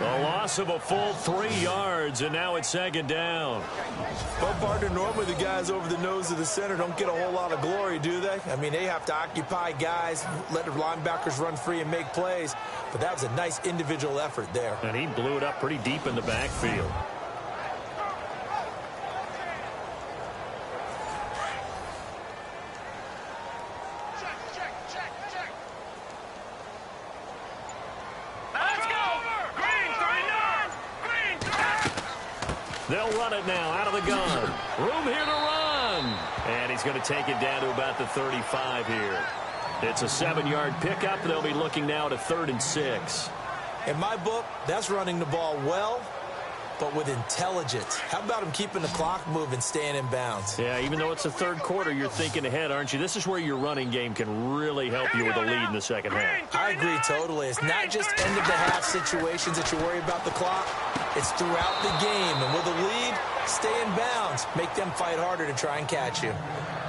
Speaker 2: A loss of a full 3 yards, and now it's 2nd down.
Speaker 3: Well, partner, normally the guys over the nose of the center don't get a whole lot of glory, do they? I mean, they have to occupy guys, let the linebackers run free and make plays. But that was a nice individual effort there.
Speaker 2: And he blew it up pretty deep in the backfield. They'll run it now out of the gun. Room here to run. And he's going to take it down to about the 35 here. It's a 7-yard pickup. They'll be looking now to 3rd and 6.
Speaker 3: In my book, that's running the ball well, but with intelligence. How about him keeping the clock moving, staying in bounds?
Speaker 2: Yeah, even though it's the 3rd quarter, you're thinking ahead, aren't you? This is where your running game can really help you with a lead in the 2nd half.
Speaker 3: I agree totally. It's not just end-of-the-half situations that you worry about the clock. It's throughout the game. And with a lead, stay in bounds. Make them fight harder to try and catch you.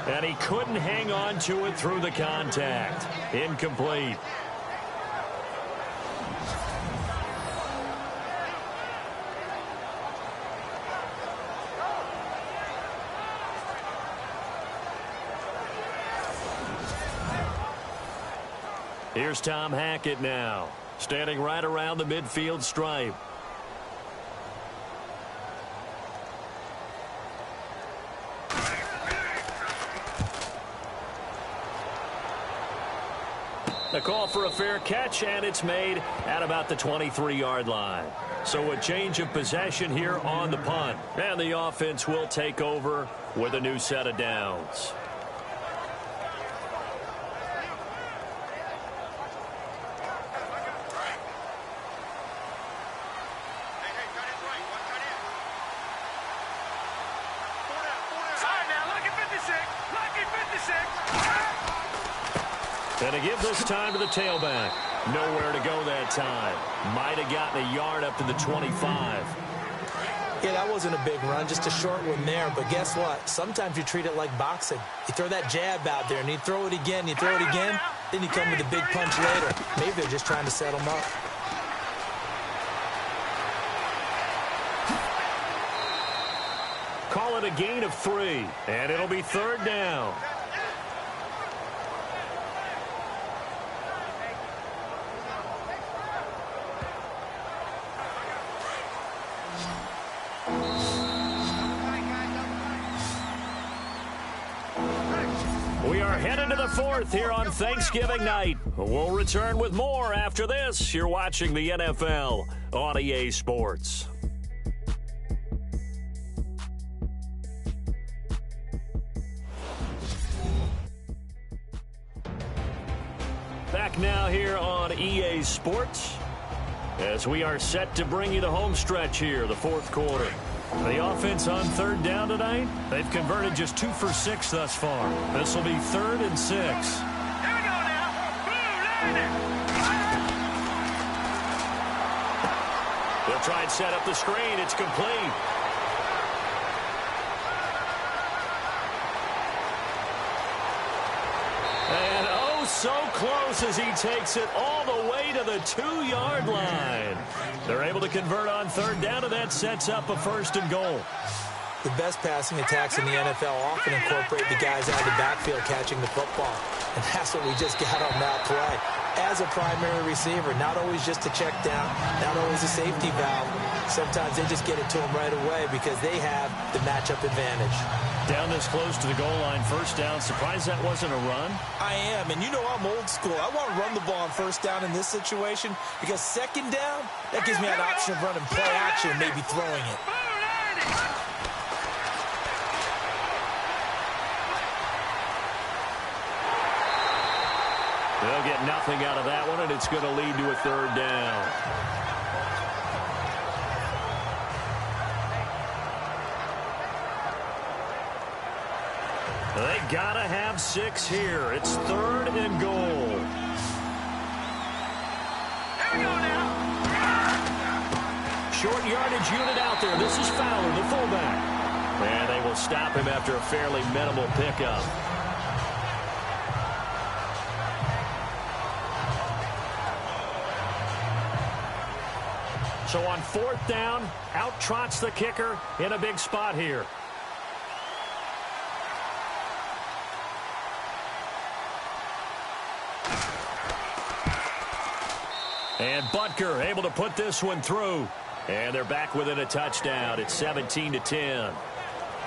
Speaker 2: And he couldn't hang on to it through the contact. Incomplete. Here's Tom Hackett now, standing right around the midfield stripe. The call for a fair catch, and it's made at about the 23-yard line. So a change of possession here on the punt. And the offense will take over with a new set of downs. And to give this time to the tailback. Nowhere to go that time. Might have gotten a yard up to the 25.
Speaker 3: Yeah, that wasn't a big run, just a short one there. But guess what? Sometimes you treat it like boxing. You throw that jab out there, and you throw it again, you throw it again, then you come with a big punch later. Maybe they're just trying to set them up.
Speaker 2: Call it a gain of 3, and it'll be 3rd down. We are headed to the 4th here on Thanksgiving night. We'll return with more after this. You're watching the NFL on EA Sports. Back now here on EA Sports as we are set to bring you the home stretch here, the 4th quarter. The offense on 3rd down tonight, they've converted just 2 for 6 thus far. This will be 3rd and 6.
Speaker 4: Here we go now.
Speaker 2: They'll try and set up the screen. It's complete. And oh, so close as he takes it all the way to the 2-yard line. They're able to convert on 3rd down, and that sets up a 1st and goal.
Speaker 3: The best passing attacks in the NFL often incorporate the guys out of the backfield catching the football. And that's what we just got on that play. As a primary receiver, not always just a check down, not always a safety valve. Sometimes they just get it to them right away because they have the matchup advantage.
Speaker 2: Down this close to the goal line, 1st down. Surprised that wasn't a run?
Speaker 3: I am, and you know I'm old school. I want to run the ball on 1st down in this situation because 2nd down, that gives me an option of running play action and maybe throwing it.
Speaker 2: They'll get nothing out of that one, and it's going to lead to a 3rd down. They gotta have 6 here. It's 3rd and goal.
Speaker 4: Here we go now.
Speaker 2: Short yardage unit out there. This is Fowler, the fullback. And they will stop him after a fairly minimal pickup. So on 4th down, out trots the kicker in a big spot here. And Butker able to put this one through. And they're back within a touchdown. It's 17-10.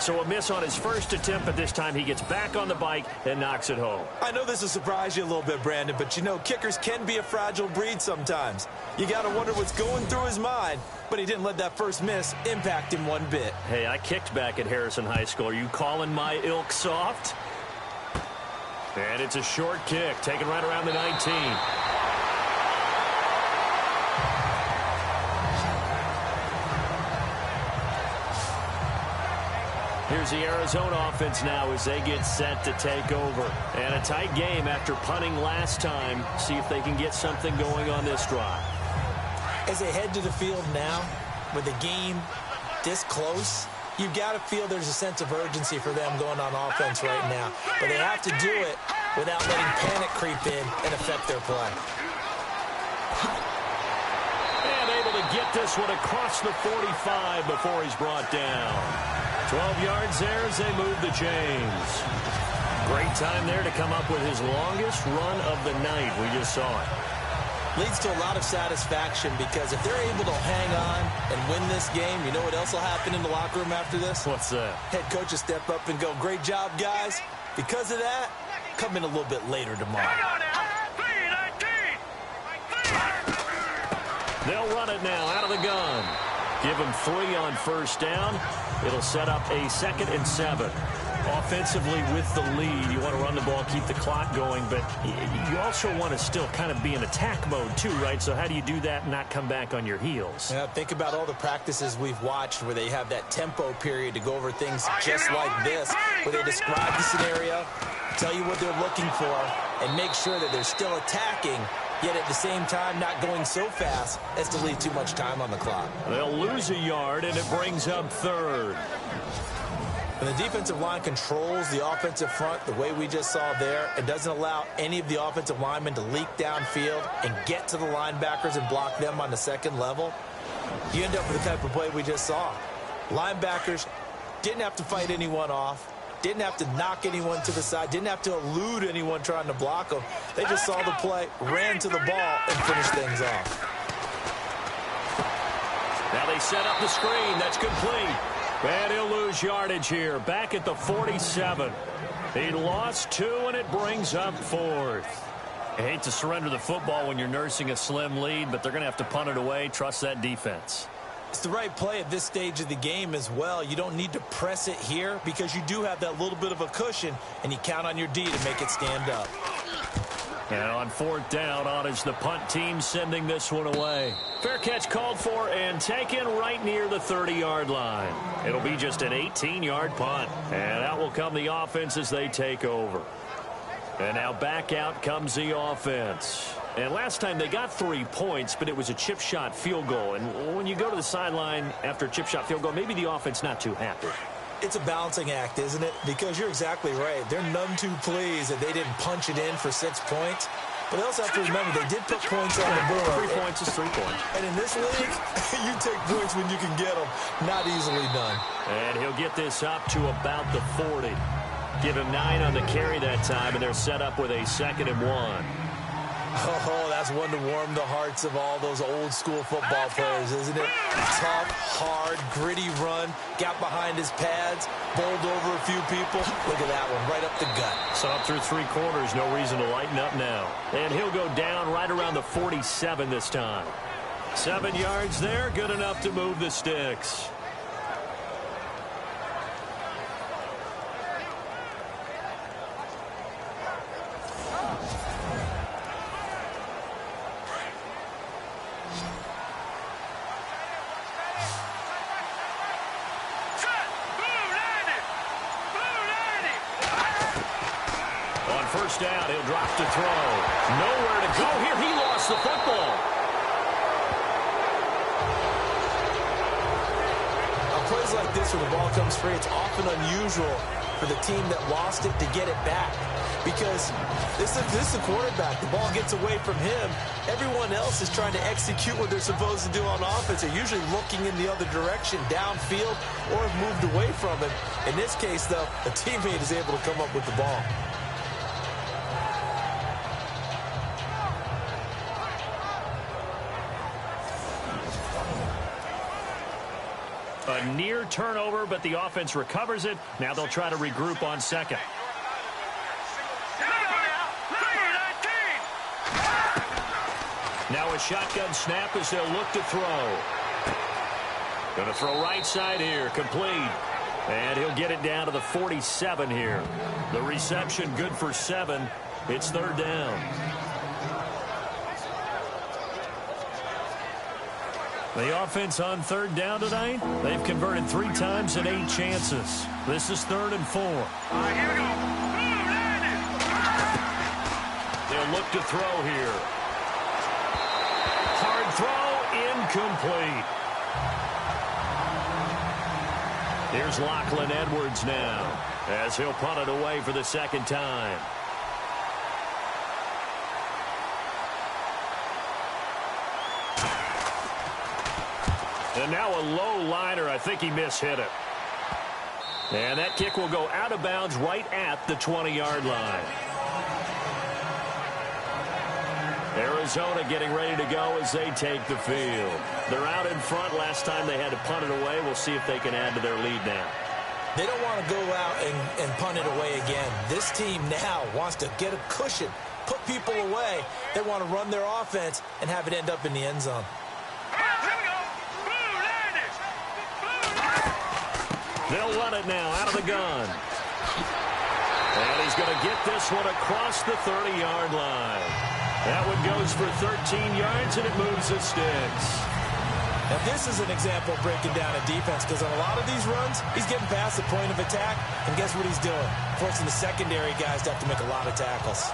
Speaker 2: So a miss on his first attempt, but this time he gets back on the bike and knocks it home.
Speaker 3: I know this will surprise you a little bit, Brandon, but you know kickers can be a fragile breed sometimes. You got to wonder what's going through his mind, but he didn't let that first miss impact him one bit.
Speaker 2: Hey, I kicked back at Harrison High School. Are you calling my ilk soft? And it's a short kick, taken right around the 19. Here's the Arizona offense now as they get set to take over. And a tight game after punting last time. See if they can get something going on this drive.
Speaker 3: As they head to the field now, with the game this close, you've got to feel there's a sense of urgency for them going on offense right now. But they have to do it without letting panic creep in and affect their play.
Speaker 2: And able to get this one across the 45 before he's brought down. 12 yards there as they move the chains. Great time there to come up with his longest run of the night. We just saw it.
Speaker 3: Leads to a lot of satisfaction because if they're able to hang on and win this game, you know what else will happen in the locker room after this?
Speaker 2: What's that?
Speaker 3: Head coach will step up and go, great job, guys. Because of that, come in a little bit later tomorrow.
Speaker 2: They'll run it now out of the gun. Give him 3 on 1st down. It'll set up a 2nd and 7. Offensively with the lead, you want to run the ball, keep the clock going, but you also want to still kind of be in attack mode too, right? So how do you do that and not come back on your heels?
Speaker 3: Yeah, think about all the practices we've watched where they have that tempo period to go over things just like this, where they describe the scenario, tell you what they're looking for, and make sure that they're still attacking, yet at the same time not going so fast as to leave too much time on the clock.
Speaker 2: They'll lose a yard, and it brings up third.
Speaker 3: And the defensive line controls the offensive front the way we just saw there. It doesn't allow any of the offensive linemen to leak downfield and get to the linebackers and block them on the second level. You end up with the type of play we just saw. Linebackers didn't have to fight anyone off, didn't have to knock anyone to the side, didn't have to elude anyone trying to block them. They just saw the play, ran to the ball, and finished things off.
Speaker 2: Now they set up the screen. That's complete. And he'll lose yardage here. Back at the 47. He lost 2, and it brings up 4th. I hate to surrender the football when you're nursing a slim lead, but they're going to have to punt it away. Trust that defense.
Speaker 3: It's the right play at this stage of the game as well. You don't need to press it here because you do have that little bit of a cushion, and you count on your D to make it stand up.
Speaker 2: And on 4th down, on is the punt team sending this one away. Fair catch called for and taken right near the 30-yard line. It'll be just an 18-yard punt. And out will come the offense as they take over. And now back out comes the offense. And last time they got 3 points, but it was a chip shot field goal. And when you go to the sideline after a chip shot field goal, maybe the offense not too happy.
Speaker 3: It's a balancing act, isn't it? Because you're exactly right. They're none too pleased that they didn't punch it in for 6 points. But they also have to remember they did put points on the board.
Speaker 2: 3 points is 3 points.
Speaker 3: And in this league, you take points when you can get them. Not easily done.
Speaker 2: And he'll get this up to about the 40. Give him 9 on the carry that time, and they're set up with a 2nd and 1.
Speaker 3: Oh, that's one to warm the hearts of all those old school football players, isn't it? Tough, hard, gritty run, got behind his pads, bowled over a few people. Look at that one, right up the gut.
Speaker 2: So up through 3 quarters, no reason to lighten up now. And he'll go down right around the 47 this time. 7 yards there, good enough to move the sticks. First down, he'll drop to throw. Nowhere to go here. He lost the football.
Speaker 3: On plays like this where the ball comes free, it's often unusual for the team that lost it to get it back. Because this is the quarterback. The ball gets away from him. Everyone else is trying to execute what they're supposed to do on offense. They're usually looking in the other direction, downfield, or have moved away from him. In this case, though, a teammate is able to come up with the ball.
Speaker 2: A near turnover, but the offense recovers it. Now they'll try to regroup on 2nd. Now a shotgun snap as they'll look to throw. Going to throw right side here, complete. And he'll get it down to the 47 here. The reception good for 7. It's 3rd down. The offense on 3rd down tonight, they've converted 3 times and 8 chances. This is 3rd and 4.
Speaker 4: All right, here we go.
Speaker 2: They'll look to throw here. Hard throw, incomplete. Here's Lachlan Edwards now, as he'll punt it away for the 2nd time. And now a low liner. I think he mishit it. And that kick will go out of bounds right at the 20-yard line. Arizona getting ready to go as they take the field. They're out in front. Last time they had to punt it away. We'll see if they can add to their lead now.
Speaker 3: They don't want to go out and punt it away again. This team now wants to get a cushion, put people away. They want to run their offense and have it end up in the end zone.
Speaker 2: They'll run it now out of the gun. And he's going to get this one across the 30-yard line. That one goes for 13 yards, and it moves the sticks.
Speaker 3: Now, this is an example of breaking down a defense, because on a lot of these runs, he's getting past the point of attack, and guess what he's doing? Forcing the secondary guys to have to make a lot of tackles.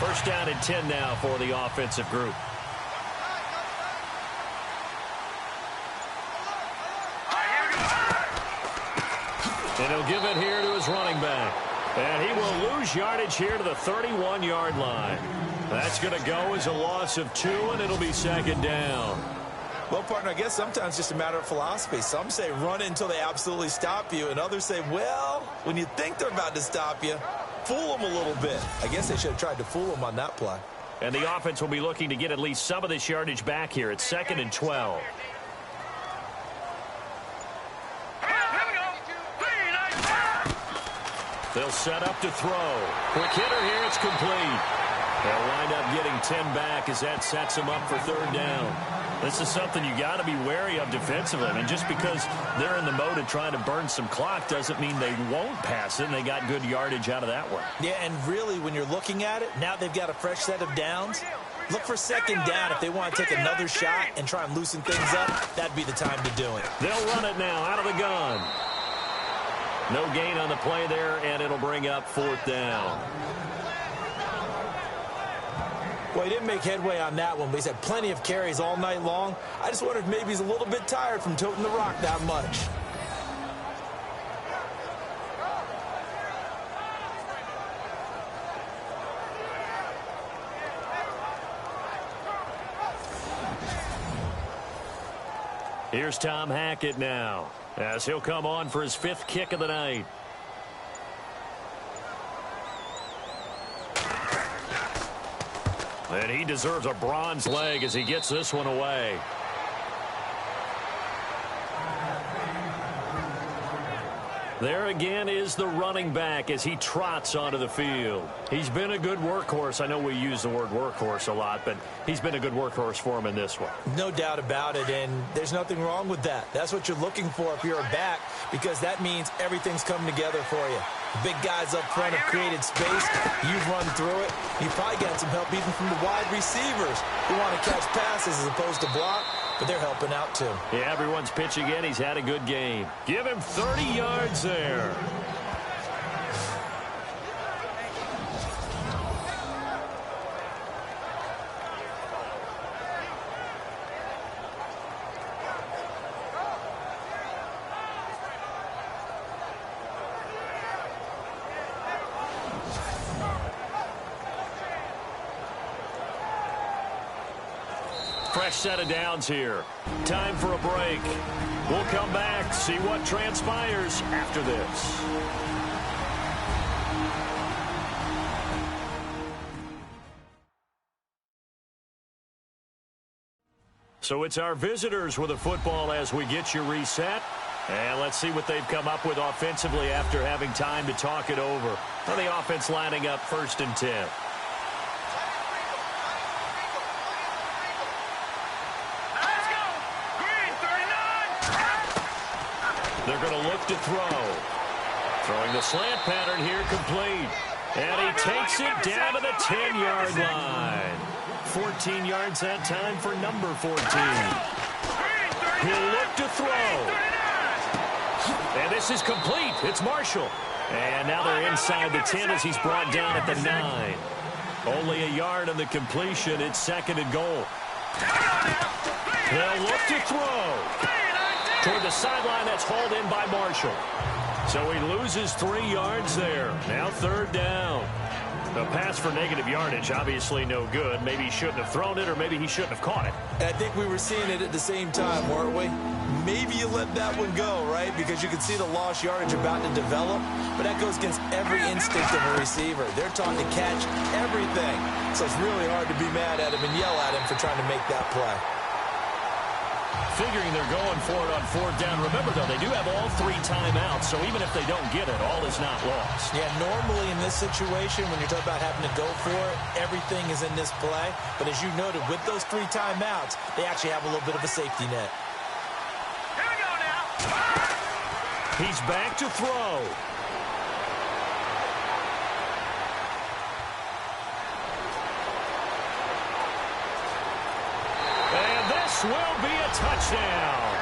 Speaker 2: First down and 10 now for the offensive group. And he'll give it here to his running back. And he will lose yardage here to the 31-yard line. That's going to go as a loss of 2, and it'll be second down.
Speaker 3: Well, partner, I guess sometimes it's just a matter of philosophy. Some say run it until they absolutely stop you, and others say, well, when you think they're about to stop you, fool them a little bit. I guess they should have tried to fool them on that play.
Speaker 2: And the offense will be looking to get at least some of this yardage back here. It's 2nd and 12. They'll set up to throw. Quick hitter here. It's complete. They'll wind up getting 10 back as that sets them up for third down. This is something you got to be wary of defensively. I mean, just because they're in the mode of trying to burn some clock doesn't mean they won't pass it, and they got good yardage out of that one.
Speaker 3: Yeah, and really, when you're looking at it, now they've got a fresh set of downs. Look for second down if they want to take another shot and try and loosen things up. That'd be the time to do it.
Speaker 2: They'll run it now out of the gun. No gain on the play there, and it'll bring up 4th down.
Speaker 3: Well, he didn't make headway on that one, but he's had plenty of carries all night long. I just wonder if maybe he's a little bit tired from toting the rock that much.
Speaker 2: Here's Tom Hackett now, as he'll come on for his 5th kick of the night. And he deserves a bronze leg as he gets this one away. There again is the running back as he trots onto the field. He's been a good workhorse. I know we use the word workhorse a lot, but he's been a good workhorse for him in this one.
Speaker 3: No doubt about it, and there's nothing wrong with that. That's what you're looking for if you're a back, because that means everything's coming together for you. The big guys up front have created space. You've run through it. You've probably gotten some help even from the wide receivers who want to catch passes as opposed to block. But they're helping out, too.
Speaker 2: Yeah, everyone's pitching in. He's had a good game. Give him 30 yards there. Fresh set of downs here. Time for a break. We'll come back, see what transpires after this. So it's our visitors with a football as we get you reset. And let's see what they've come up with offensively after having time to talk it over. On the offense lining up 1st and 10. They're going to look to throw. Throwing the slant pattern here complete. And he takes it down to the 10-yard line. 14 yards that time for number 14. He'll look to throw. And this is complete. It's Marshall. And now they're inside the 10 as he's brought down at the 9. Only a yard on the completion. It's 2nd and goal. They'll look to throw. Toward the sideline, that's hauled in by Marshall. So he loses 3 yards there. Now 3rd down. A pass for negative yardage, obviously no good. Maybe he shouldn't have thrown it, or maybe he shouldn't have caught it.
Speaker 3: I think we were seeing it at the same time, weren't we? Maybe you let that one go, right? Because you can see the lost yardage about to develop. But that goes against every instinct of a receiver. They're taught to catch everything. So it's really hard to be mad at him and yell at him for trying to make that play.
Speaker 2: Figuring they're going for it on 4th down. Remember, though, they do have all 3 timeouts, so even if they don't get it, all is not lost.
Speaker 3: Yeah, normally in this situation, when you're talking about having to go for it, everything is in this play. But as you noted, with those 3 timeouts, they actually have a little bit of a safety net.
Speaker 4: Here we go now.
Speaker 2: He's back to throw. Will be a touchdown.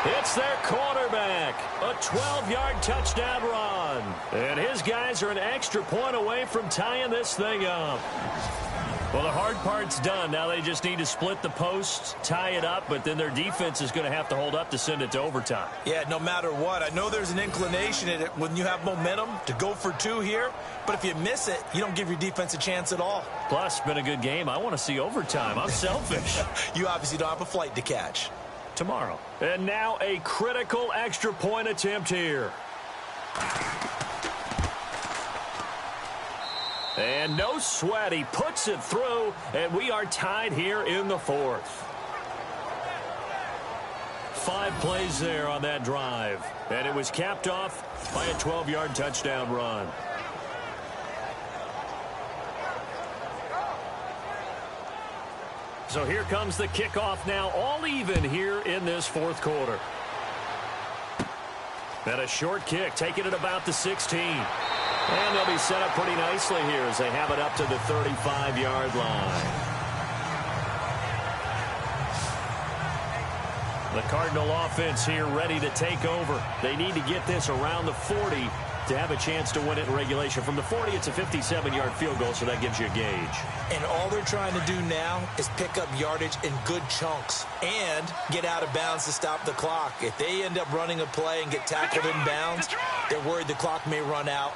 Speaker 2: It's their quarterback. A 12-yard touchdown run. And his guys are an extra point away from tying this thing up. Well, the hard part's done. Now they just need to split the posts, tie it up, but then their defense is going to have to hold up to send it to overtime.
Speaker 3: Yeah, no matter what. I know there's an inclination in it when you have momentum to go for two here, but if you miss it, you don't give your defense a chance at all.
Speaker 2: Plus, it's been a good game. I want to see overtime. I'm selfish.
Speaker 3: You obviously don't have a flight to catch.
Speaker 2: Tomorrow. And now a critical extra point attempt here. And no sweat. He puts it through, and we are tied here in the fourth. 5 plays there on that drive. And it was capped off by a 12-yard touchdown run. So here comes the kickoff now, all even here in this fourth quarter. And a short kick, taking it about the 16. And they'll be set up pretty nicely here as they have it up to the 35-yard line. The Cardinal offense here ready to take over. They need to get this around the 40 to have a chance to win it in regulation. From the 40, it's a 57-yard field goal, so that gives you a gauge.
Speaker 3: And all they're trying to do now is pick up yardage in good chunks and get out of bounds to stop the clock. If they end up running a play and get tackled in bounds, they're worried the clock may run out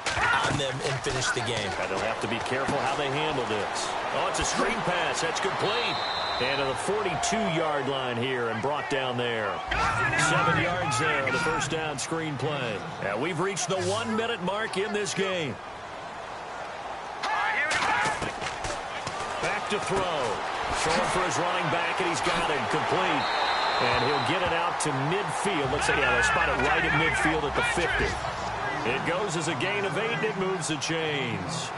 Speaker 3: on them and finish the game.
Speaker 2: And they'll have to be careful how they handle this. Oh, it's a screen pass. That's complete. And to the 42-yard line here and brought down there. 7 yards there on the first down screen play. And we've reached the 1-minute mark in this game. Back to throw. Showing for his running back, and he's got it complete. And he'll get it out to midfield. Let's say, yeah, they spot it right at midfield at the 50. It goes as a gain of 8, and it moves the chains.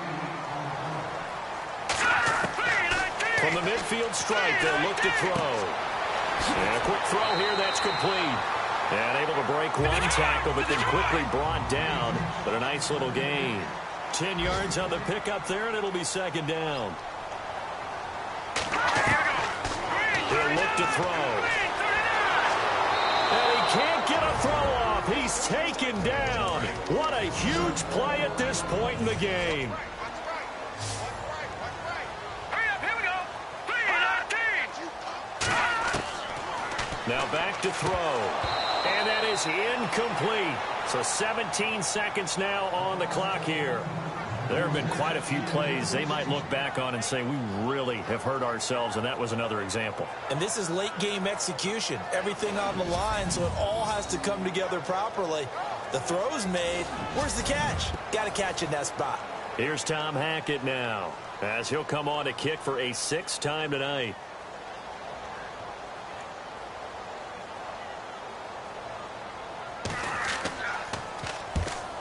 Speaker 2: From the midfield strike, they'll look to throw. And a quick throw here, that's complete. And able to break one tackle, but then quickly brought down. But a nice little gain. 10 yards on the pickup there, and it'll be second down. He'll look to throw. And he can't get a throw off. He's taken down. What a huge play at this point in the game. Now back to throw. And that is incomplete. So 17 seconds now on the clock here. There have been quite a few plays they might look back on and say, we really have hurt ourselves, and that was another example.
Speaker 3: And this is late game execution. Everything on the line, so it all has to come together properly. The throw's made. Where's the catch? Got to catch in that spot.
Speaker 2: Here's Tom Hackett now, as he'll come on to kick for a 6th time tonight.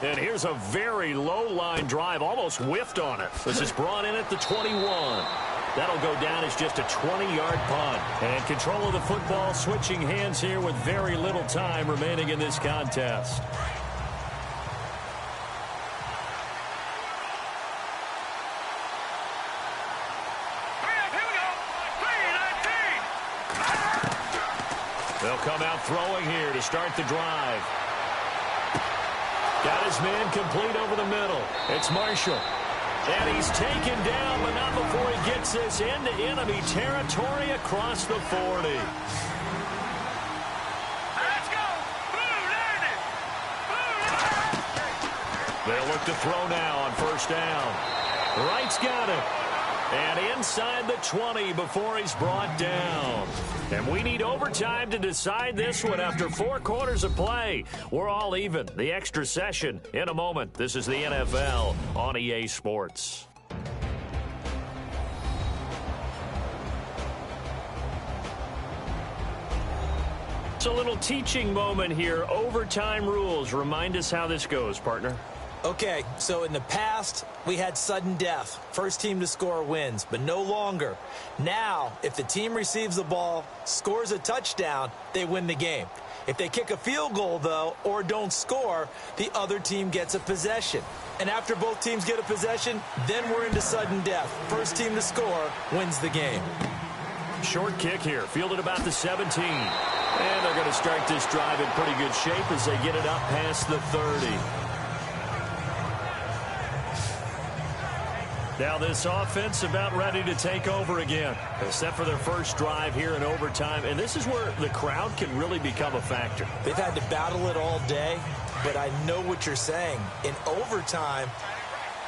Speaker 2: And here's a very low line drive, almost whiffed on it. This is brought in at the 21. That'll go down as just a 20-yard punt. And control of the football switching hands here with very little time remaining in this contest. They'll come out throwing here to start the drive. Got his man complete over the middle. It's Marshall. And he's taken down, but not before he gets this into enemy territory across the 40.
Speaker 4: Let's go!
Speaker 2: They'll look to throw now on first down. Wright's got it. And inside the 20 before he's brought down. And we need overtime to decide this one after 4 quarters of play. We're all even. The extra session in a moment. This is the NFL on EA Sports. It's a little teaching moment here. Overtime rules. Remind us how this goes, partner.
Speaker 3: Okay, so in the past, we had sudden death. First team to score wins, but no longer. Now, if the team receives the ball, scores a touchdown, they win the game. If they kick a field goal, though, or don't score, the other team gets a possession. And after both teams get a possession, then we're into sudden death. First team to score wins the game.
Speaker 2: Short kick here, fielded about the 17. And they're going to start this drive in pretty good shape as they get it up past the 30. Now this offense about ready to take over again, except for their first drive here in overtime. And this is where the crowd can really become a factor.
Speaker 3: They've had to battle it all day, but I know what you're saying. In overtime,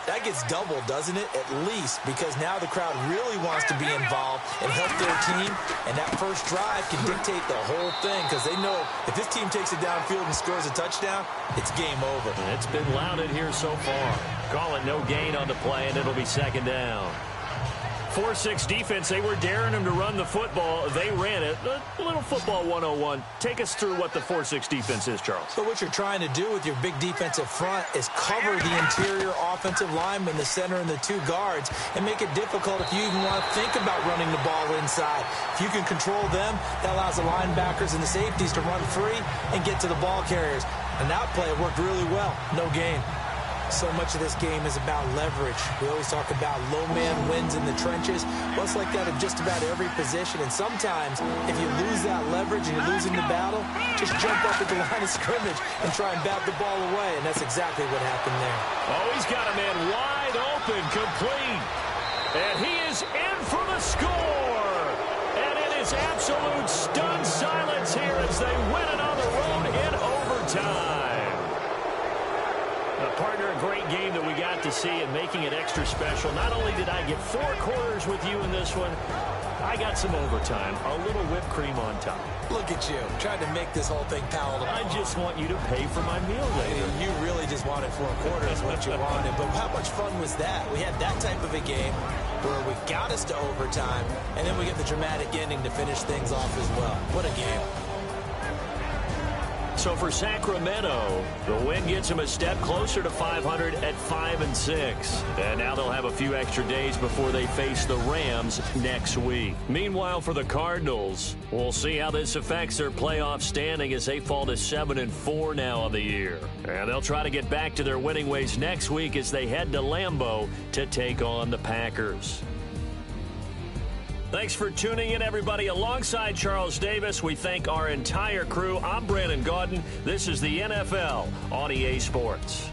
Speaker 3: that gets doubled, doesn't it? At least, because now the crowd really wants to be involved and help their team. And that first drive can dictate the whole thing because they know if this team takes it downfield and scores a touchdown, it's game over.
Speaker 2: It's been lauded here so far. Call it no gain on the play, and it'll be second down. 4-6 defense, they were daring them to run the football. They ran it. A little football 101. Take us through what the 4-6 defense is, Charles.
Speaker 3: So what you're trying to do with your big defensive front is cover the interior offensive lineman, the center, and the two guards, and make it difficult if you even want to think about running the ball inside. If you can control them, that allows the linebackers and the safeties to run free and get to the ball carriers. And that play worked really well. No gain. So much of this game is about leverage. We always talk about low man wins in the trenches. Well, it's like that in just about every position. And sometimes, if you lose that leverage and you're losing the battle, just jump up at the line of scrimmage and try and bat the ball away. And that's exactly what happened there.
Speaker 2: Oh, he's got a man wide open, complete. And he is in for the score. And it is absolute stunned silence here as they win it on the road in overtime. Partner, a great game that we got to see and making it extra special. Not only did I get 4 quarters with you in this one, I got some overtime, a little whipped cream on top.
Speaker 3: Look at you, trying to make this whole thing palatable.
Speaker 2: I just want you to pay for my meal later.
Speaker 3: You really just wanted 4 quarters, what you wanted. But how much fun was that? We had that type of a game where we got us to overtime, and then we get the dramatic ending to finish things off as well. What a game.
Speaker 2: So for Sacramento, the win gets them a step closer to 500 at 5-6. And now they'll have a few extra days before they face the Rams next week. Meanwhile, for the Cardinals, we'll see how this affects their playoff standing as they fall to 7-4 now on the year. And they'll try to get back to their winning ways next week as they head to Lambeau to take on the Packers. Thanks for tuning in, everybody. Alongside Charles Davis, we thank our entire crew. I'm Brandon Gaudin. This is the NFL on EA Sports.